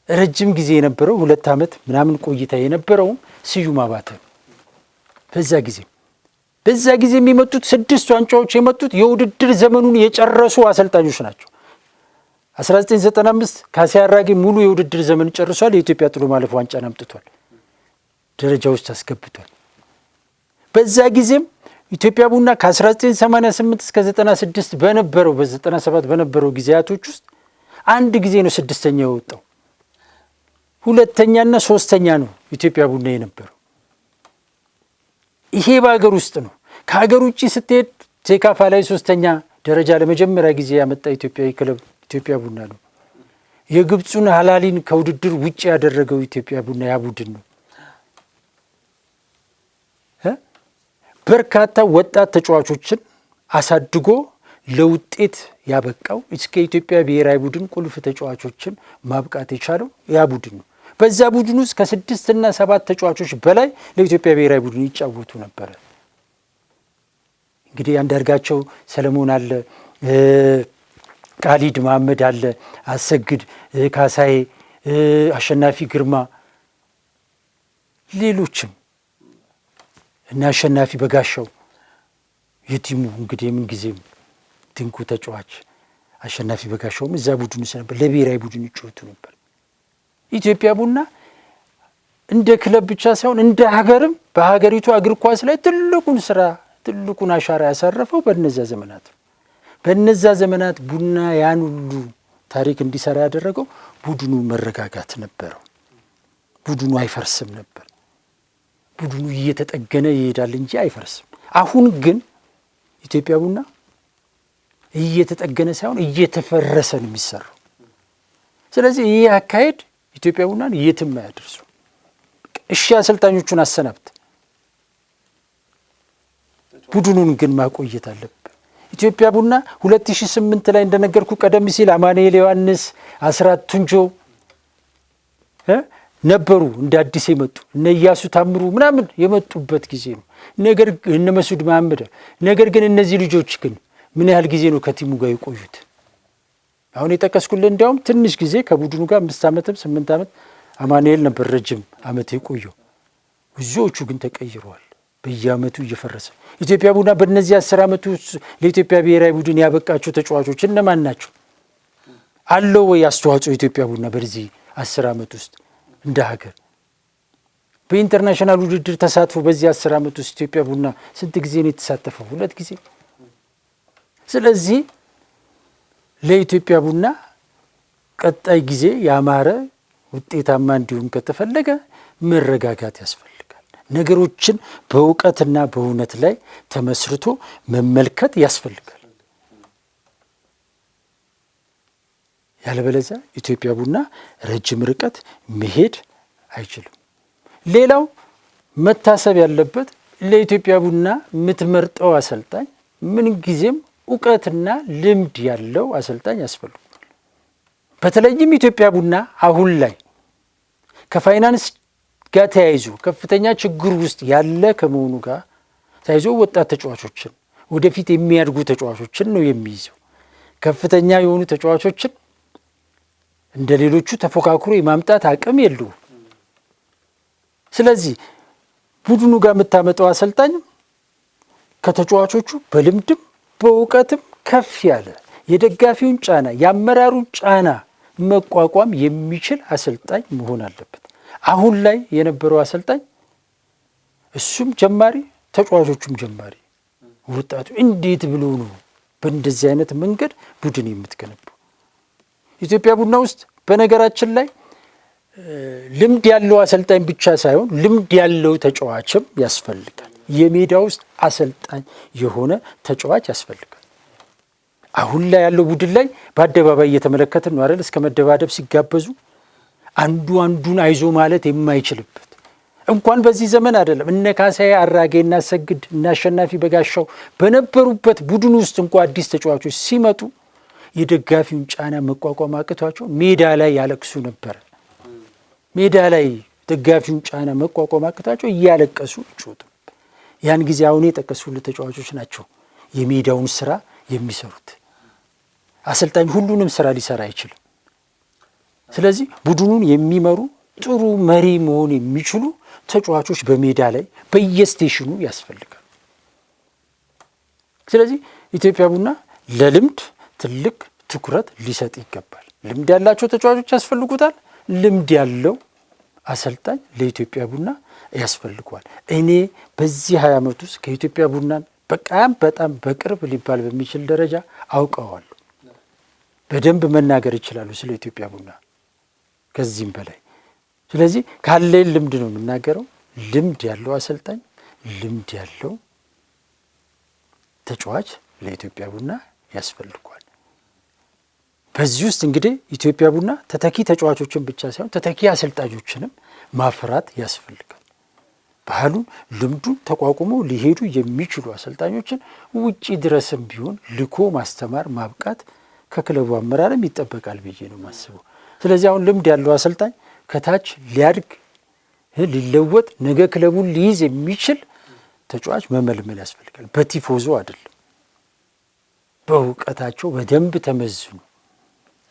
ረጅም ጊዜ የነበረው 2 ዓመት ምናምን ቆይታ የነበረውም ስዩም አባተ ነው። በዛ ጊዜ የሚመጡት 6 ዋንጫዎች የመጡት የውድድር ዘመኑን የጨረሱ አሰልጣኞች ናቸው። 1995 ካሳዬ አራጌ ሙሉ የውድድር ዘመን ጨርሷል። የኢትዮጵያ ጥሎ ማለፍ ዋንጫን አምጥቷል፣ ደረጃ ውስጥ አስገብቷል። በዛ ጊዜም ኢትዮጵያ ቡና ከ1988 እስከ 96 በነበረው በ97 በነበረው ጊዜያቶች ውስጥ አንድ ጊዜ ነው 6ኛ የወጣው። 2ኛና 3ኛ ነው ኢትዮጵያ ቡና የነበረው። ይሄ በሀገር ውስጥ ነው። ከሀገር ውጭ ስትሄድ ሴካፋ ላይ 3ኛ ደረጃ ለመጀመሪያ ጊዜ ያመጣ ኢትዮጵያዊ ክለብ ኢትዮጵያ ቡና ነው። የግብፁን ሀላሊን ከውድድር ውጭ ያደረገው ኢትዮጵያ ቡና ያ ቡድን ነው። በርካታ ወጣት ተጫዋቾችን አሳድጎ ለውጤት ያበቃው እስከ ኢትዮጵያ ብሔራዊ ቡድን ቁልፍ ተጫዋቾችን ማብቃት የቻለው ያ ቡድን ነው። በዛ ቡድን ውስጥ ከ6 እና 7 ተጫዋቾች በላይ ለኢትዮጵያ ብሔራዊ ቡድን ይጫወቱ ነበር። እንግዲህ አንዳርጋቸው ሰለሞን አለ፣ ካሊድ መሐመድ አለ፣ አሰግድ ካሳዬ፣ አሸናፊ ግርማ፣ ሌሎችም እና አሸናፊ በጋሻው የቲሙ እንግዲህ የምን ጊዜም ድንቁ ተጫዋች አሸናፊ በጋሻውም እዛ ቡድን ውስጥ ነበር። ለብሔራዊ ቡድን ይጫወቱ ነበር። ኢትዮጵያ ቡና እንደ ክለብ ብቻ ሳይሆን እንደ ሀገርም በሀገሪቱ እግር ኳስ ላይ ትልቁን አሻራ ያሳረፈው በነዛ ዘመናት ቡና ያን ሁሉ ታሪክ እንዲሰራ ያደረገው ቡድኑ መረጋጋት ነበረው። ቡድኑ አይፈርስም ነበር። ቡድኑ እየተጠገነ ይሄዳል እንጂ አይፈርስም። አሁን ግን ኢትዮጵያ ቡና እየተጠገነ ሳይሆን እየተፈረሰ ነው የሚሰራው። ስለዚህ ይህ አካሄድ ኢትዮጵያ ቡናን የትም አያደርሱ። እሺ አሰልጣኞቹን አሰናብት፣ ቡድኑን ግን ማቆየት አለበት። ኢትዮጵያ ቡና 2008 ላይ እንደነገርኩ ቀደም ሲል አማኑኤል ዮሐንስ፣ አስራት ቱንጆ ነበሩ እንደ አዲስ የመጡ እነ ኢያሱ ታምሩ ምናምን የመጡበት ጊዜ ነው። ነገር ግን እነ መስዑድ መሐመድ ነገር ግን እነዚህ ልጆች ግን ምን ያህል ጊዜ ነው ከቲሙ ጋር የቆዩት? አሁን የጠቀስኩልህ እንዲያውም ትንሽ ጊዜ ከቡድኑ ጋር 5 ዓመትም 8 ዓመት አማኑኤል ነበር ረጅም ዓመት የቆየው። ብዙዎቹ ግን ተቀይረዋል። በየዓመቱ እየፈረሰ ኢትዮጵያ ቡና በእነዚህ 10 ዓመት ውስጥ ለኢትዮጵያ ብሔራዊ ቡድን ያበቃቸው ተጫዋቾች እነማን ናቸው? አለው ወይ አስተዋጽኦ ኢትዮጵያ ቡና በዚህ 10 ዓመት ውስጥ እንደ ሀገር በኢንተርናሽናል ውድድር ተሳትፎ በዚህ 10 ዓመት ውስጥ ኢትዮጵያ ቡና ስንት ጊዜ ነው የተሳተፈው? 2 ጊዜ። ስለዚህ ለኢትዮጵያ ቡና ቀጣይ ጊዜ ያማረ ውጤታማ እንዲሆን ከተፈለገ መረጋጋት ያስፈልጋል። ነገሮችን በእውቀትና በእውነት ላይ ተመስርቶ መመልከት ያስፈልጋል። ያለበለዚያ ኢትዮጵያ ቡና ረጅም ርቀት መሄድ አይችልም። ሌላው መታሰብ ያለበት ለኢትዮጵያ ቡና የምትመርጠው አሰልጣኝ ምን ጊዜም እውቀትና ልምድ ያለው አሰልጣኝ ያስፈልጋል። በተለይም ኢትዮጵያ ቡና አሁን ላይ ከፋይናንስ ጋር ተያይዞ ከፍተኛ ችግር ውስጥ ያለ ከመሆኑ ጋር ተያይዞ ወጣት ተጫዋቾችን ወደፊት የሚያድጉ ተጫዋቾችን ነው የሚይዘው። ከፍተኛ የሆኑ ተጫዋቾችን እንደ ሌሎቹ ተፎካክሮ የማምጣት አቅም የለውም። ስለዚህ ቡድኑ ጋር የምታመጣው አሰልጣኝ ከተጫዋቾቹ በልምድም በእውቀትም ከፍ ያለ የደጋፊውን ጫና የአመራሩን ጫና መቋቋም የሚችል አሰልጣኝ መሆን አለበት። አሁን ላይ የነበረው አሰልጣኝ እሱም ጀማሪ ተጫዋቾቹም ጀማሪ ወጣቱ እንዴት ብሎ ነው በእንደዚህ አይነት መንገድ ቡድን የምትገነባው? ኢትዮጵያ ቡና ውስጥ በነገራችን ላይ ልምድ ያለው አሰልጣኝ ብቻ ሳይሆን ልምድ ያለው ተጫዋችም ያስፈልጋል። የሜዳ ውስጥ አሰልጣኝ የሆነ ተጫዋች ያስፈልጋል። አሁን ላይ ያለው ቡድን ላይ በአደባባይ እየተመለከትን ነው አይደል? እስከ መደባደብ ሲጋበዙ አንዱ አንዱን አይዞ ማለት የማይችልበት እንኳን በዚህ ዘመን አይደለም እነ ካሳዬ አራጌና ሰግድ እና አሸናፊ በጋሻው በነበሩበት ቡድን ውስጥ እንኳን አዲስ ተጫዋቾች ሲመጡ የደጋፊውን ጫና መቋቋም አቅቷቸው ሜዳ ላይ ያለቅሱ ነበር። ሜዳ ላይ ደጋፊውን ጫና መቋቋም አቅቷቸው እያለቀሱ ይጮቱ። ያን ጊዜ አሁን የጠቀሱት ተጫዋቾች ናቸው የሜዳውን ስራ የሚሰሩት። አሰልጣኝ ሁሉንም ስራ ሊሰራ አይችልም። ስለዚህ ቡድኑን የሚመሩ ጥሩ መሪ መሆን የሚችሉ ተጫዋቾች በሜዳ ላይ በየስቴሽኑ ያስፈልጋል። ስለዚህ ኢትዮጵያ ቡና ለልምድ ትልቅ ትኩረት ሊሰጥ ይገባል። ልምድ ያላቸው ተጫዋቾች ያስፈልጉታል። ልምድ ያለው አሰልጣኝ ለኢትዮጵያ ቡና ያስፈልገዋል። እኔ በዚህ 20 ዓመት ውስጥ ከኢትዮጵያ ቡናን በጣም በቅርብ ሊባል በሚችል ደረጃ አውቀዋለሁ። በደንብ መናገር ይችላሉ ስለ ኢትዮጵያ ቡና ከዚህም በላይ። ስለዚህ ካለኝ ልምድ ነው የምናገረው። ልምድ ያለው አሰልጣኝ፣ ልምድ ያለው ተጫዋች ለኢትዮጵያ ቡና ያስፈልጓል። በዚህ ውስጥ እንግዲህ ኢትዮጵያ ቡና ተተኪ ተጫዋቾችን ብቻ ሳይሆን ተተኪ አሰልጣኞችንም ማፍራት ያስፈልጋል። ባህሉን ልምዱን ተቋቁመው ሊሄዱ የሚችሉ አሰልጣኞችን ውጪ ድረስም ቢሆን ልኮ ማስተማር ማብቃት ከክለቡ አመራርም ይጠበቃል ብዬ ነው የማስበው። ስለዚህ አሁን ልምድ ያለው አሰልጣኝ ከታች ሊያድግ ሊለወጥ ነገ ክለቡን ሊይዝ የሚችል ተጫዋች መመልመል ያስፈልጋል። በቲፎዞ አይደለም፣ በእውቀታቸው በደንብ ተመዝኑ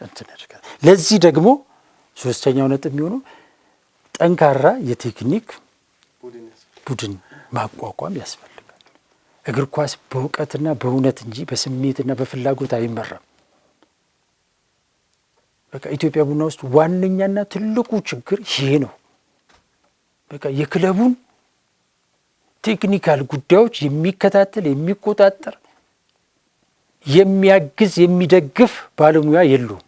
እንትን ያደርጋል። ለዚህ ደግሞ ሶስተኛው ነጥብ የሚሆነው ጠንካራ የቴክኒክ ቡድን ማቋቋም ያስፈልጋል። እግር ኳስ በእውቀትና በእውነት እንጂ በስሜትና በፍላጎት አይመራም። በቃ ኢትዮጵያ ቡና ውስጥ ዋነኛና ትልቁ ችግር ይሄ ነው። በቃ የክለቡን ቴክኒካል ጉዳዮች የሚከታተል የሚቆጣጠር የሚያግዝ የሚደግፍ ባለሙያ የለውም።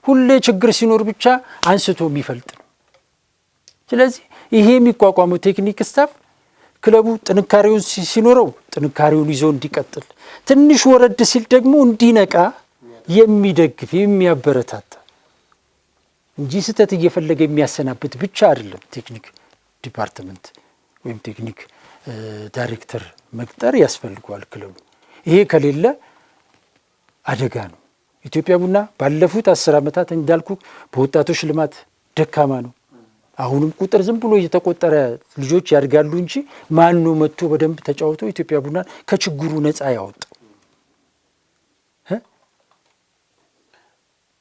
ሁሌ ችግር ሲኖር ብቻ አንስቶ የሚፈልጥ ነው። ስለዚህ ይሄ የሚቋቋመው ቴክኒክ ስታፍ ክለቡ ጥንካሬውን ሲኖረው ጥንካሬውን ይዞ እንዲቀጥል፣ ትንሽ ወረድ ሲል ደግሞ እንዲነቃ የሚደግፍ የሚያበረታታ እንጂ ስህተት እየፈለገ የሚያሰናብት ብቻ አይደለም። ቴክኒክ ዲፓርትመንት ወይም ቴክኒክ ዳይሬክተር መቅጠር ያስፈልገዋል ክለቡ። ይሄ ከሌለ አደጋ ነው። ኢትዮጵያ ቡና ባለፉት 10 ዓመታት እንዳልኩ በወጣቶች ልማት ደካማ ነው። አሁንም ቁጥር ዝም ብሎ እየተቆጠረ ልጆች ያድጋሉ እንጂ ማን ነው መጥቶ በደንብ ተጫውቶ ኢትዮጵያ ቡናን ከችግሩ ነፃ ያወጣ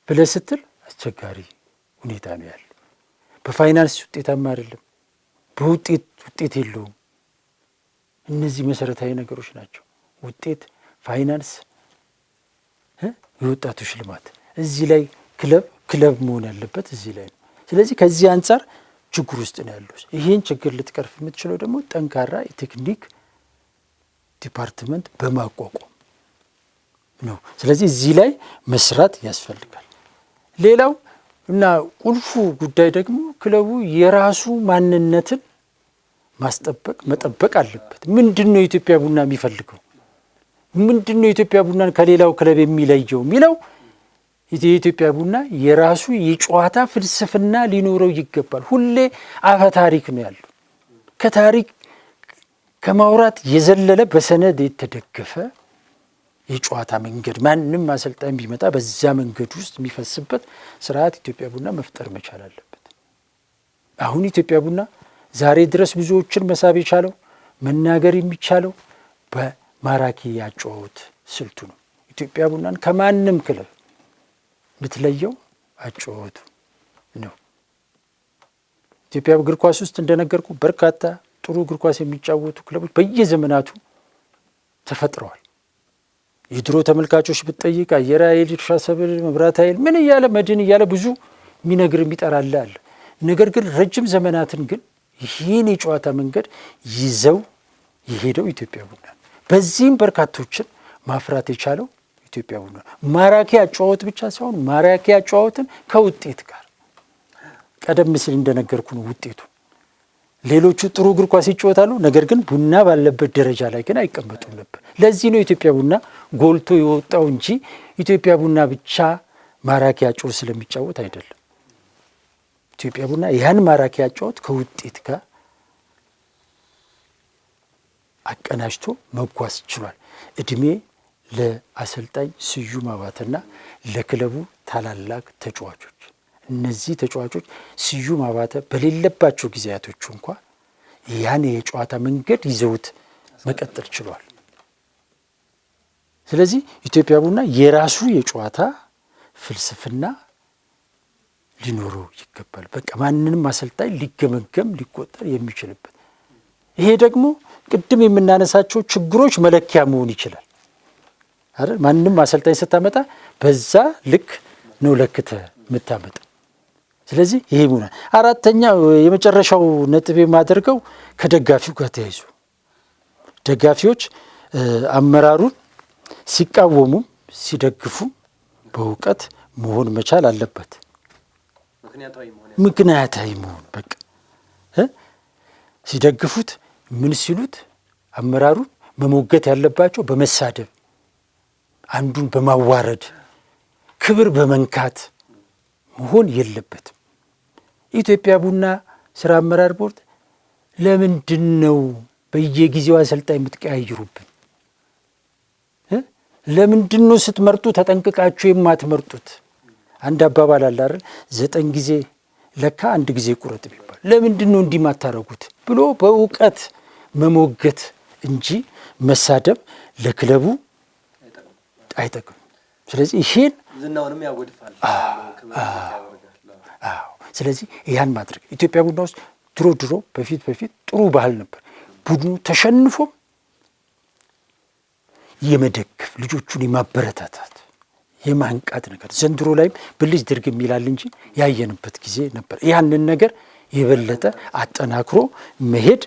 ብለህ ስትል አስቸጋሪ ሁኔታ ነው ያለው። በፋይናንስ ውጤታማ አይደለም፣ በውጤት የለውም። እነዚህ መሰረታዊ ነገሮች ናቸው። ውጤት፣ ፋይናንስ፣ የወጣቶች ልማት። እዚህ ላይ ክለብ መሆን ያለበት እዚህ ላይ ነው። ስለዚህ ከዚህ አንጻር ችግር ውስጥ ነው ያለው። ይህን ችግር ልትቀርፍ የምትችለው ደግሞ ጠንካራ የቴክኒክ ዲፓርትመንት በማቋቋም ነው። ስለዚህ እዚህ ላይ መስራት ያስፈልጋል። ሌላው እና ቁልፉ ጉዳይ ደግሞ ክለቡ የራሱ ማንነትን ማስጠበቅ መጠበቅ አለበት። ምንድን ነው የኢትዮጵያ ቡና የሚፈልገው? ምንድን ነው የኢትዮጵያ ቡናን ከሌላው ክለብ የሚለየው የሚለው የኢትዮጵያ ቡና የራሱ የጨዋታ ፍልስፍና ሊኖረው ይገባል። ሁሌ አፈ ታሪክ ነው ያለው። ከታሪክ ከማውራት የዘለለ በሰነድ የተደገፈ የጨዋታ መንገድ ማንም አሰልጣኝ ቢመጣ በዛ መንገድ ውስጥ የሚፈስበት ስርዓት ኢትዮጵያ ቡና መፍጠር መቻል አለበት። አሁን ኢትዮጵያ ቡና ዛሬ ድረስ ብዙዎችን መሳብ የቻለው መናገር የሚቻለው በማራኪ ያጨዋወት ስልቱ ነው። ኢትዮጵያ ቡናን ከማንም ክለብ ብትለየው አጨዋወቱ ነው። ኢትዮጵያ እግር ኳስ ውስጥ እንደነገርኩ በርካታ ጥሩ እግር ኳስ የሚጫወቱ ክለቦች በየዘመናቱ ተፈጥረዋል። የድሮ ተመልካቾች ብትጠይቅ አየር ኃይል፣ እርሻ ሰብል፣ መብራት ኃይል ምን እያለ መድን እያለ ብዙ የሚነግር የሚጠራለ አለ። ነገር ግን ረጅም ዘመናትን ግን ይህን የጨዋታ መንገድ ይዘው የሄደው ኢትዮጵያ ቡና፣ በዚህም በርካቶችን ማፍራት የቻለው ኢትዮጵያ ቡና ማራኪ አጨዋወት ብቻ ሳይሆን ማራኪ አጨዋወትን ከውጤት ጋር ቀደም ሲል እንደነገርኩ ነው ውጤቱ። ሌሎቹ ጥሩ እግር ኳስ ይጫወታሉ፣ ነገር ግን ቡና ባለበት ደረጃ ላይ ግን አይቀመጡም ነበር። ለዚህ ነው ኢትዮጵያ ቡና ጎልቶ የወጣው እንጂ ኢትዮጵያ ቡና ብቻ ማራኪ አጨዋወት ስለሚጫወት አይደለም። ኢትዮጵያ ቡና ያን ማራኪ አጨዋወት ከውጤት ጋር አቀናጅቶ መጓዝ ችሏል። እድሜ ለአሰልጣኝ ስዩም አባተና ለክለቡ ታላላቅ ተጫዋቾች። እነዚህ ተጫዋቾች ስዩም አባተ በሌለባቸው ጊዜያቶች እንኳ ያን የጨዋታ መንገድ ይዘውት መቀጠል ችሏል። ስለዚህ ኢትዮጵያ ቡና የራሱ የጨዋታ ፍልስፍና ሊኖረው ይገባል። በቃ ማንንም አሰልጣኝ ሊገመገም ሊቆጠር የሚችልበት። ይሄ ደግሞ ቅድም የምናነሳቸው ችግሮች መለኪያ መሆን ይችላል አይደል? ማንንም አሰልጣኝ ስታመጣ በዛ ልክ ነው ለክተህ የምታመጣ። ስለዚህ ይሄ ሆነ። አራተኛ የመጨረሻው ነጥብ የማደርገው ከደጋፊው ጋር ተያይዞ ደጋፊዎች አመራሩን ሲቃወሙም ሲደግፉም በእውቀት መሆን መቻል አለበት። ምክንያታዊ መሆን በቃ ሲደግፉት ምን ሲሉት አመራሩን መሞገት ያለባቸው በመሳደብ አንዱን በማዋረድ ክብር በመንካት መሆን የለበትም። ኢትዮጵያ ቡና ስራ አመራር ቦርድ ለምንድን ነው በየጊዜው አሰልጣኝ የምትቀያይሩብን? ለምንድን ነው ስትመርጡ ተጠንቅቃችሁ የማትመርጡት? አንድ አባባል አለ አይደል? 9 ጊዜ ለካ 1 ጊዜ ቁረጥ ቢባል ለምንድን ነው እንዲህ ማታረጉት ብሎ በእውቀት መሞገት እንጂ መሳደብ ለክለቡ አይጠቅም። ስለዚህ ይሄን ዝናውንም ያጎድፋል። ስለዚህ ያን ማድረግ ኢትዮጵያ ቡና ውስጥ ድሮ በፊት ጥሩ ባህል ነበር። ቡድኑ ተሸንፎም የመደገፍ ልጆቹን የማበረታታት የማንቃት ነገር ዘንድሮ ላይም ብልጭ ድርግም ይላል እንጂ ያየንበት ጊዜ ነበር። ያንን ነገር የበለጠ አጠናክሮ መሄድ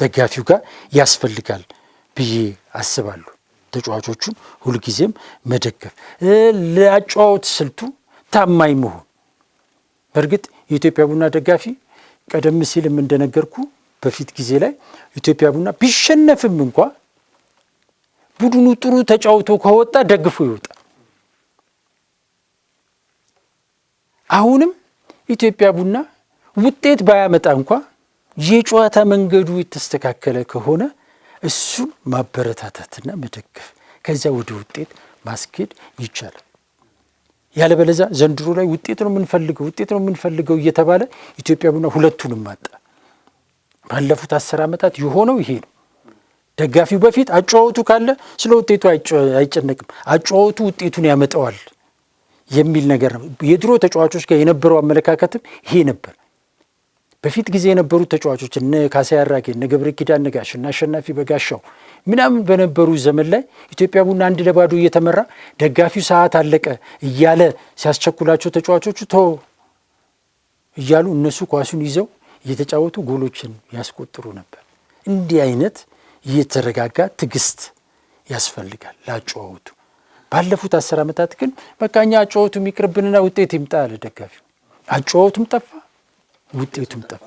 ደጋፊው ጋር ያስፈልጋል ብዬ አስባለሁ። ተጫዋቾቹን ሁልጊዜም መደገፍ፣ ለአጨዋወት ስልቱ ታማኝ መሆን። በእርግጥ የኢትዮጵያ ቡና ደጋፊ ቀደም ሲልም እንደነገርኩ በፊት ጊዜ ላይ ኢትዮጵያ ቡና ቢሸነፍም እንኳ ቡድኑ ጥሩ ተጫውቶ ከወጣ ደግፎ ይወጣል። አሁንም ኢትዮጵያ ቡና ውጤት ባያመጣ እንኳ የጨዋታ መንገዱ የተስተካከለ ከሆነ እሱን ማበረታታትና መደገፍ ከዚያ ወደ ውጤት ማስኬድ ይቻላል። ያለበለዚያ ዘንድሮ ላይ ውጤት ነው የምንፈልገው እየተባለ ኢትዮጵያ ቡና ሁለቱንም አጣ። ባለፉት 10 ዓመታት የሆነው ይሄ ነው። ደጋፊው በፊት አጨዋወቱ ካለ ስለ ውጤቱ አይጨነቅም፣ አጨዋወቱ ውጤቱን ያመጣዋል የሚል ነገር ነው። የድሮ ተጫዋቾች ጋር የነበረው አመለካከትም ይሄ ነበር። በፊት ጊዜ የነበሩ ተጫዋቾች እነ ካሳዬ አራጌ፣ እነ ገብረ ኪዳን ነጋሽ እና አሸናፊ በጋሻው ምናምን በነበሩ ዘመን ላይ ኢትዮጵያ ቡና 1-0 እየተመራ ደጋፊው ሰዓት አለቀ እያለ ሲያስቸኩላቸው ተጫዋቾቹ ተው እያሉ እነሱ ኳሱን ይዘው እየተጫወቱ ጎሎችን ያስቆጥሩ ነበር። እንዲህ አይነት እየተረጋጋ ትዕግስት ያስፈልጋል ለአጨዋወቱ። ባለፉት 10 ዓመታት ግን በቃ እኛ አጨዋወቱ የሚቅርብንና ውጤት ይምጣ አለ ደጋፊው። አጨዋወቱም ጠፋ፣ ውጤቱም ጠፋ።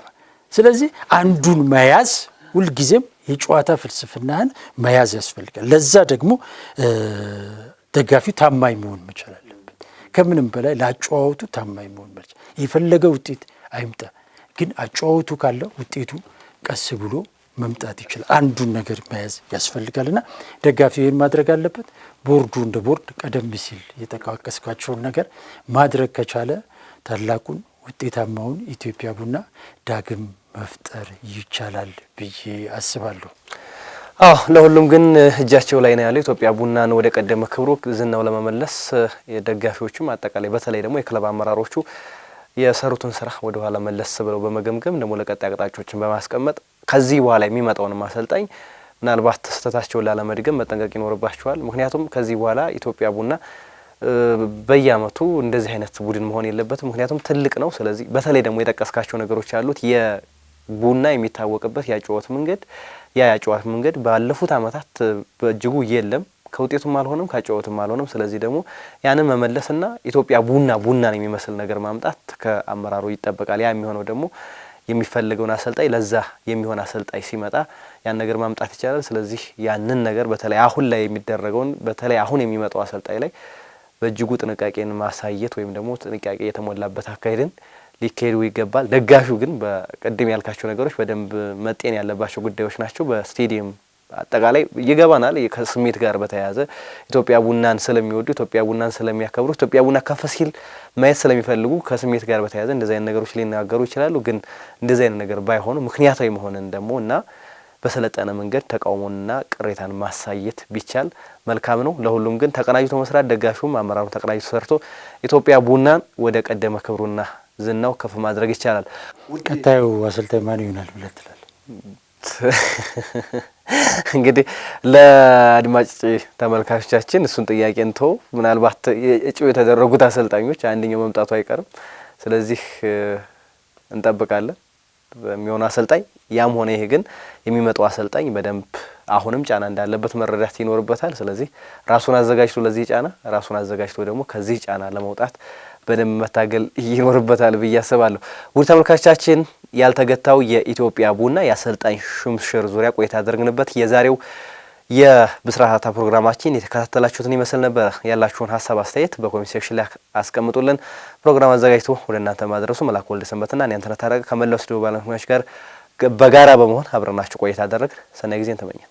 ስለዚህ አንዱን መያዝ ሁልጊዜም የጨዋታ ፍልስፍናህን መያዝ ያስፈልጋል። ለዛ ደግሞ ደጋፊው ታማኝ መሆን መቻል አለበት። ከምንም በላይ ለአጨዋወቱ ታማኝ መሆን መቻል። የፈለገ ውጤት አይምጣ፣ ግን አጨዋወቱ ካለ ውጤቱ ቀስ ብሎ መምጣት ይችላል። አንዱን ነገር መያዝ ያስፈልጋልና ደጋፊው ይህን ማድረግ አለበት። ቦርዱ እንደ ቦርድ ቀደም ሲል የጠቃቀስኳቸውን ነገር ማድረግ ከቻለ ታላቁን ውጤታማውን ኢትዮጵያ ቡና ዳግም መፍጠር ይቻላል ብዬ አስባለሁ። ለሁሉም ግን እጃቸው ላይ ነው ያለው። ኢትዮጵያ ቡናን ወደ ቀደመ ክብሩ ዝናው ለመመለስ የደጋፊዎቹም አጠቃላይ በተለይ ደግሞ የክለብ አመራሮቹ የሰሩትን ስራ ወደ ኋላ መለስ ብለው በመገምገም ደግሞ ለቀጣይ አቅጣጫዎችን በማስቀመጥ ከዚህ በኋላ የሚመጣውን ማሰልጣኝ ምናልባት ስህተታቸውን ላለመድገም መጠንቀቅ ይኖርባቸዋል። ምክንያቱም ከዚህ በኋላ ኢትዮጵያ ቡና በየአመቱ እንደዚህ አይነት ቡድን መሆን የለበትም። ምክንያቱም ትልቅ ነው። ስለዚህ በተለይ ደግሞ የጠቀስካቸው ነገሮች ያሉት የቡና የሚታወቅበት ያጨዋወት መንገድ ባለፉት አመታት በእጅጉ የለም። ከውጤቱም አልሆነም ካጨዋወቱም አልሆነም። ስለዚህ ደግሞ ያንን መመለስና ኢትዮጵያ ቡናን የሚመስል ነገር ማምጣት ከአመራሩ ይጠበቃል። ያ የሚሆነው ደግሞ የሚፈልገውን አሰልጣኝ ለዛ የሚሆን አሰልጣኝ ሲመጣ ያን ነገር ማምጣት ይቻላል። ስለዚህ ያንን ነገር በተለይ አሁን ላይ የሚደረገውን በተለይ አሁን የሚመጣው አሰልጣኝ ላይ በእጅጉ ጥንቃቄን ማሳየት ወይም ደግሞ ጥንቃቄ የተሞላበት አካሄድን ሊካሄዱ ይገባል። ደጋፊው ግን በቀደም ያልካቸው ነገሮች በደንብ መጤን ያለባቸው ጉዳዮች ናቸው። በስቴዲየም አጠቃላይ ይገባናል። ከስሜት ጋር በተያያዘ ኢትዮጵያ ቡናን ስለሚወዱ ኢትዮጵያ ቡናን ስለሚያከብሩ ኢትዮጵያ ቡና ከፍ ሲል ማየት ስለሚፈልጉ ከስሜት ጋር በተያያዘ እንደዚህ አይነት ነገሮች ሊናገሩ ይችላሉ። ግን እንደዚህ አይነት ነገር ባይሆኑ ምክንያታዊ መሆንን ደግሞ እና በሰለጠነ መንገድ ተቃውሞንና ቅሬታን ማሳየት ቢቻል መልካም ነው። ለሁሉም ግን ተቀናጅቶ መስራት ደጋፊውም አመራሩ ተቀናጅቶ ሰርቶ ኢትዮጵያ ቡናን ወደ ቀደመ ክብሩና ዝናው ከፍ ማድረግ ይቻላል። ቀጣዩ አሰልጣኝ ማን ይሆናል ብለህ ትላለህ? እንግዲህ ለአድማጭ ተመልካቾቻችን እሱን ጥያቄ እንተው። ምናልባት እጩ የተደረጉት አሰልጣኞች አንደኛው መምጣቱ አይቀርም። ስለዚህ እንጠብቃለን በሚሆን አሰልጣኝ። ያም ሆነ ይሄ ግን የሚመጣው አሰልጣኝ በደንብ አሁንም ጫና እንዳለበት መረዳት ይኖርበታል። ስለዚህ ራሱን አዘጋጅቶ ለዚህ ጫና ራሱን አዘጋጅቶ ደግሞ ከዚህ ጫና ለመውጣት በደንብ መታገል ይኖርበታል ብዬ አስባለሁ። ውድ ተመልካቾቻችን ያልተገታው የኢትዮጵያ ቡና የአሰልጣኝ ሹምሽር ዙሪያ ቆይታ ያደረግንበት የዛሬው የብስራታ ፕሮግራማችን የተከታተላችሁትን ይመስል ነበር። ያላችሁን ሀሳብ አስተያየት በኮሜንት ሴክሽን ላይ አስቀምጡልን። ፕሮግራም አዘጋጅቶ ወደ እናንተ ማድረሱ መላኩ ወልደ ሰንበትና እኔ አንተነህ ታረቀ ከመላው ስቱዲዮ ባለሙያዎች ጋር በጋራ በመሆን አብረናችሁ ቆይታ አደረግን። ሰናይ ጊዜን ተመኘን።